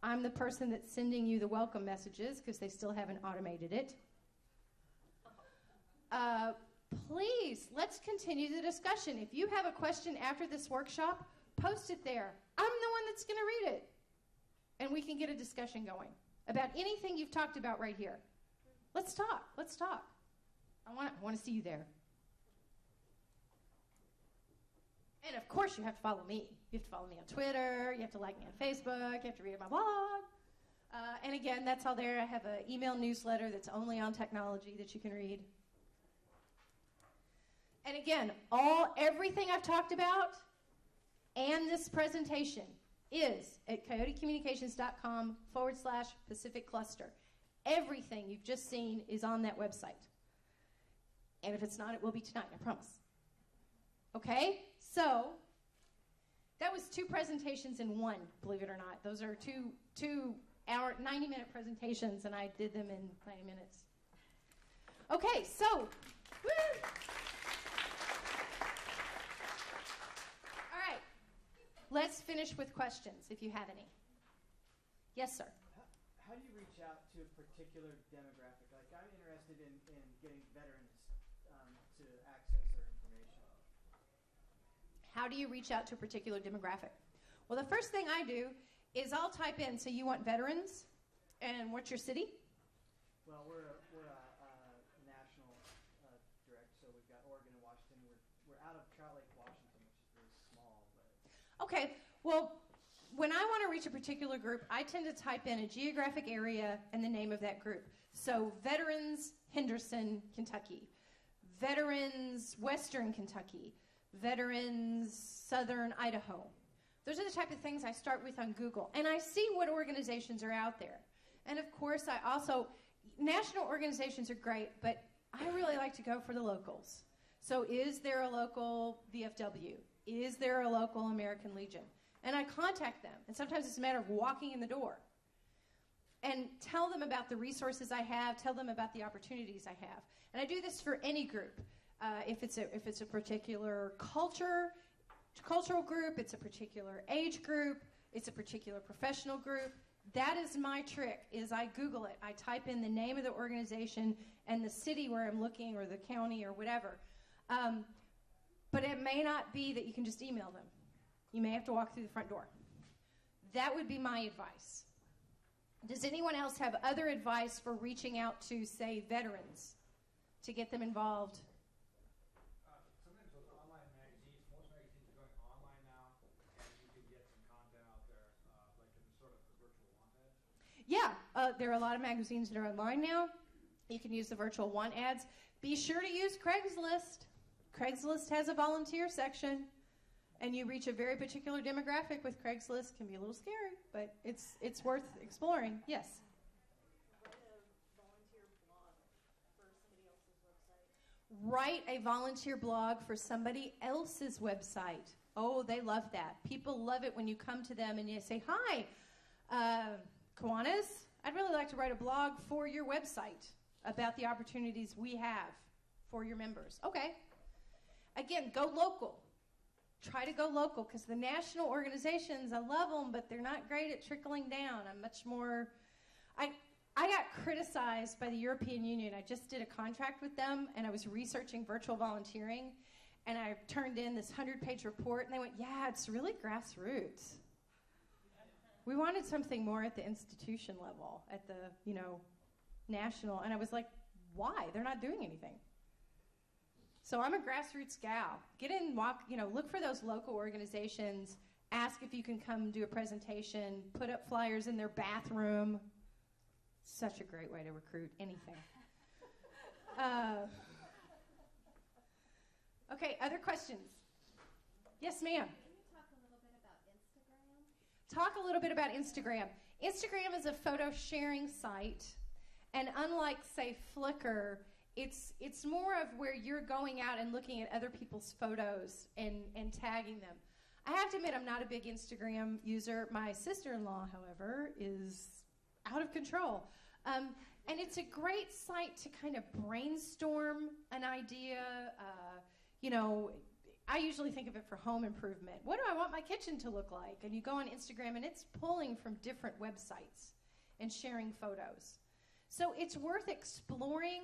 I'm the person that's sending you the welcome messages because they still haven't automated it. Please, let's continue the discussion. If you have a question after this workshop, post it there. I'm the one that's going to read it. And we can get a discussion going about anything you've talked about right here. Let's talk. Let's talk. I want to see you there. And of course, you have to follow me. You have to follow me on Twitter. You have to like me on Facebook. You have to read my blog. And again, that's all there. I have an email newsletter that's only on technology that you can read. And again, everything I've talked about and this presentation is at coyotecommunications.com/Pacific Cluster. Everything you've just seen is on that website. And if it's not, it will be tonight, I promise. Okay? So, that was 2 presentations in one, believe it or not. Those are two 90-minute presentations, and I did them in 90 minutes. Okay, so, woo! Let's finish with questions, if you have any. Yes, sir. How do you reach out to a particular demographic? Like, I'm interested in getting veterans to access their information. How do you reach out to a particular demographic? Well, the first thing I do is I'll type in, so you want veterans, and what's your city? Well, we're a national direct, so we've got Oregon and Washington. We're out of Trout Lake, Washington, which is really small. Okay, well, when I want to reach a particular group, I tend to type in a geographic area and the name of that group. So, Veterans Henderson, Kentucky. Veterans Western Kentucky. Veterans Southern Idaho. Those are the type of things I start with on Google. And I see what organizations are out there. And of course, national organizations are great, but I really like to go for the locals. So is there a local VFW? Is there a local American Legion? And I contact them. And sometimes it's a matter of walking in the door. And tell them about the resources I have, tell them about the opportunities I have. And I do this for any group. If it's a particular cultural group, it's a particular age group, it's a particular professional group. That is my trick, is I Google it. I type in the name of the organization and the city where I'm looking, or the county, or whatever. But it may not be that you can just email them. You may have to walk through the front door. That would be my advice. Does anyone else have other advice for reaching out to, say, veterans to get them involved? Sometimes those online magazines, most magazines are going online now, and you can get some content out there, like in sort of the virtual want ads. Yeah, there are a lot of magazines that are online now. You can use the virtual want ads. Be sure to use Craigslist. Craigslist has a volunteer section, and you reach a very particular demographic with Craigslist. It can be a little scary, but it's worth exploring. Yes? Write a volunteer blog for somebody else's website. Oh, they love that. People love it when you come to them and you say, hi, Kiwanis, I'd really like to write a blog for your website about the opportunities we have for your members. Okay. Again, go local. Try to go local, because the national organizations, I love them, but they're not great at trickling down. I'm much more... I got criticized by the European Union. I just did a contract with them, and I was researching virtual volunteering, and I turned in this 100-page report, and they went, yeah, it's really grassroots. We wanted something more at the institution level, at the, national, and I was like, why? They're not doing anything. So I'm a grassroots gal. Get in, walk, look for those local organizations. Ask if you can come do a presentation. Put up flyers in their bathroom. Such a great way to recruit anything. Okay, other questions? Yes, ma'am. Can you talk a little bit about Instagram? Talk a little bit about Instagram. Instagram is a photo sharing site, and unlike, say, Flickr, it's more of where you're going out and looking at other people's photos and tagging them. I have to admit, I'm not a big Instagram user. My sister-in-law, however, is out of control. And it's a great site to kind of brainstorm an idea. I usually think of it for home improvement. What do I want my kitchen to look like? And you go on Instagram, and it's pulling from different websites and sharing photos. So it's worth exploring.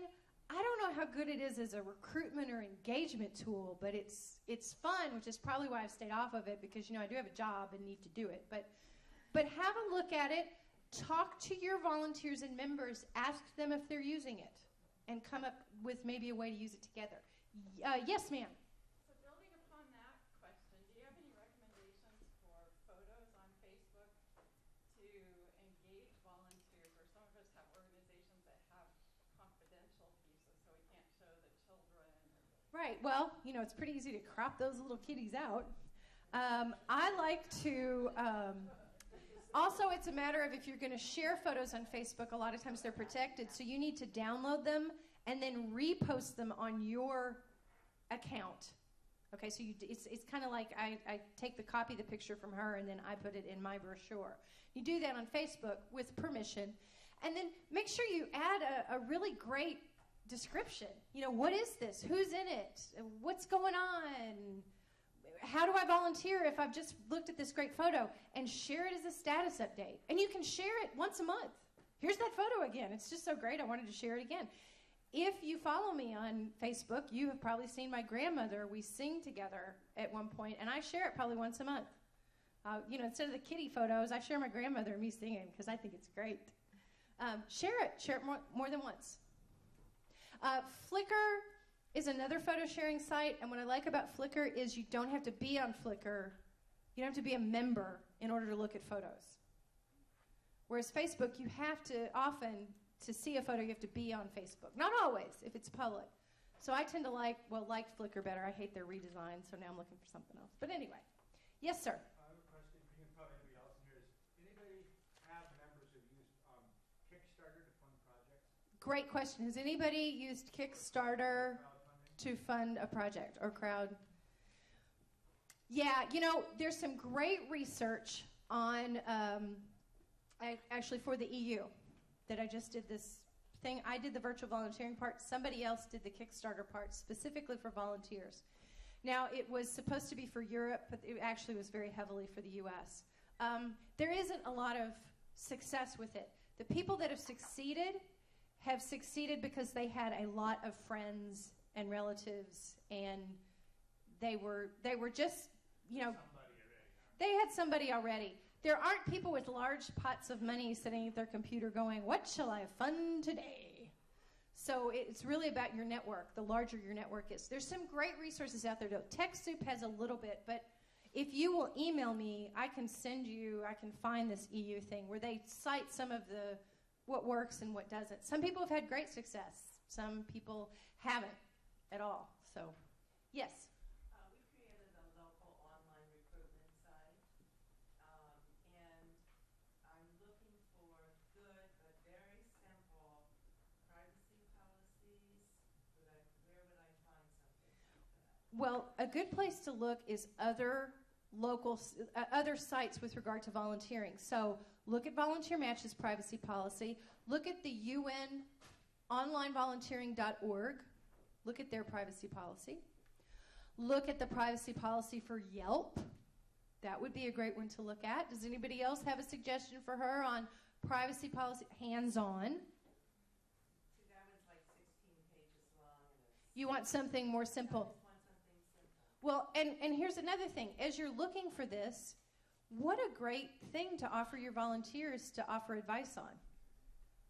I don't know how good it is as a recruitment or engagement tool, but it's fun, which is probably why I've stayed off of it, because I do have a job and need to do it. But have a look at it. Talk to your volunteers and members. Ask them if they're using it, and come up with maybe a way to use it together. Yes, ma'am. So building upon that question, do you have any recommendations for photos on Facebook to engage volunteers? Or some of us have organizations that have confidential pieces, so we can't show the children. Right. Well, it's pretty easy to crop those little kitties out. I like to... Also, it's a matter of if you're going to share photos on Facebook, a lot of times they're protected, so you need to download them and then repost them on your account. Okay, so it's kind of like I take the copy of the picture from her and then I put it in my brochure. You do that on Facebook with permission, and then make sure you add a really great description. What is this? Who's in it? What's going on? How do I volunteer if I've just looked at this great photo? And share it as a status update. And you can share it once a month. Here's that photo again. It's just so great, I wanted to share it again. If you follow me on Facebook, you have probably seen my grandmother. We sing together at one point, and I share it probably once a month. Instead of the kitty photos, I share my grandmother and me singing because I think it's great. Share it more than once. Flickr is another photo sharing site, and what I like about Flickr is you don't have to be on Flickr. You don't have to be a member in order to look at photos. Whereas Facebook, you have to often, to see a photo, you have to be on Facebook. Not always, if it's public. So I tend to like Flickr better. I hate their redesign, so now I'm looking for something else. But anyway. Yes, sir? I have a question for you and probably anybody else in here. Does anybody have members who use Kickstarter to fund projects? Great question. Has anybody used Kickstarter to fund a project or crowd? Yeah, there's some great research on, actually for the EU, that I just did this thing. I did the virtual volunteering part. Somebody else did the Kickstarter part specifically for volunteers. Now, it was supposed to be for Europe, but it actually was very heavily for the US. There isn't a lot of success with it. The people that have succeeded because they had a lot of friends and relatives, and they were just, they had somebody already. There aren't people with large pots of money sitting at their computer going, what shall I fund today? So it's really about your network, the larger your network is. There's some great resources out there, though. TechSoup has a little bit, but if you will email me, I can find this EU thing where they cite some of what works and what doesn't. Some people have had great success. Some people haven't at all. So, yes? We created a local online recruitment site, and I'm looking for good but very simple privacy policies. Where would I find something like that? Well, a good place to look is other sites with regard to volunteering. So look at Volunteer Match's privacy policy. Look at the UN onlinevolunteering.org. Look at their privacy policy. Look at the privacy policy for Yelp. That would be a great one to look at. Does anybody else have a suggestion for her on privacy policy, hands-on? See, that was like 16 pages long. You want something more simple. I just want something simple. Well, and here's another thing. As you're looking for this, what a great thing to offer your volunteers to offer advice on.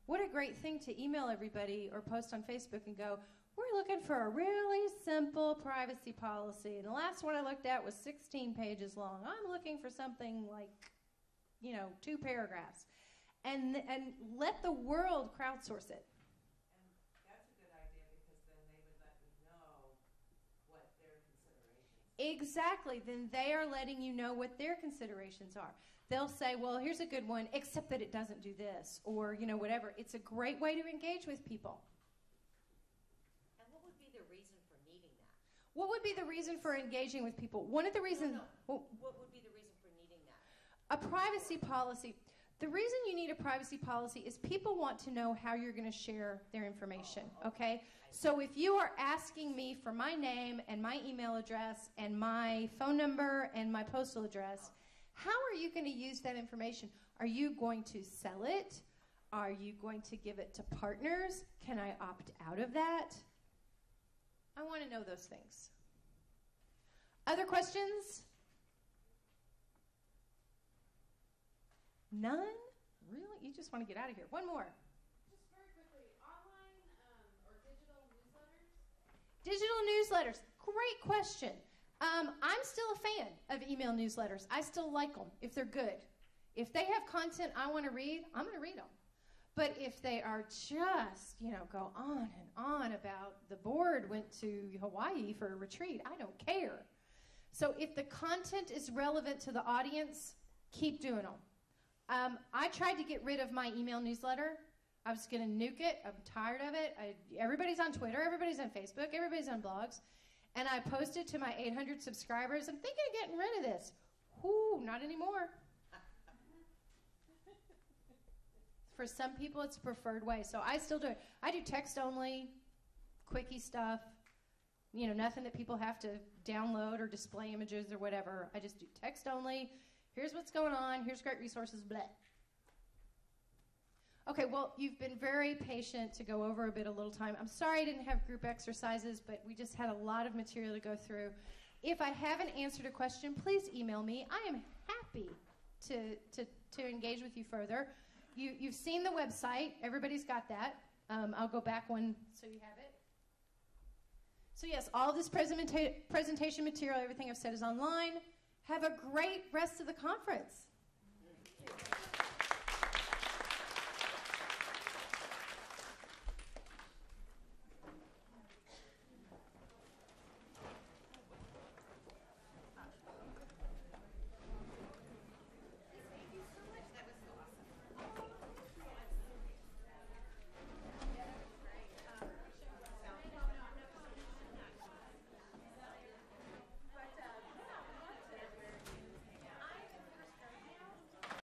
What a great thing to email everybody or post on Facebook and go, We're looking for a really simple privacy policy. And the last one I looked at was 16 pages long. I'm looking for something like, 2 paragraphs. And let the world crowdsource it. And that's a good idea because then they would let me know what their considerations are. Exactly. Then they are letting you know what their considerations are. They'll say, well, here's a good one, except that it doesn't do this, or, whatever. It's a great way to engage with people. And what would be the reason for needing that? What would be the reason for engaging with people? One of the reasons... What would be the reason for needing that? A privacy policy. The reason you need a privacy policy is people want to know how you're going to share their information, okay? So if you are asking me for my name and my email address and my phone number and my postal address, how are you going to use that information? Are you going to sell it? Are you going to give it to partners? Can I opt out of that? I want to know those things. Other questions? None? Really? You just want to get out of here. One more. Just very quickly, online or digital newsletters? Digital newsletters. Great question. I'm still a fan of email newsletters. I still like them if they're good. If they have content I want to read, I'm going to read them. But if they are just, go on and on about the board went to Hawaii for a retreat, I don't care. So if the content is relevant to the audience, keep doing them. I tried to get rid of my email newsletter. I was going to nuke it. I'm tired of it. Everybody's on Twitter. Everybody's on Facebook. Everybody's on blogs. And I posted to my 800 subscribers, I'm thinking of getting rid of this. Whoo, not anymore. For some people, it's a preferred way. So I still do it. I do text only, quickie stuff, nothing that people have to download or display images or whatever. I just do text only. Here's what's going on. Here's great resources, blah. Okay, well, you've been very patient to go over a little time. I'm sorry I didn't have group exercises, but we just had a lot of material to go through. If I haven't answered a question, please email me. I am happy to engage with you further. You've seen the website. Everybody's got that. I'll go back one so you have it. So yes, all this presentation material, everything I've said is online. Have a great rest of the conference.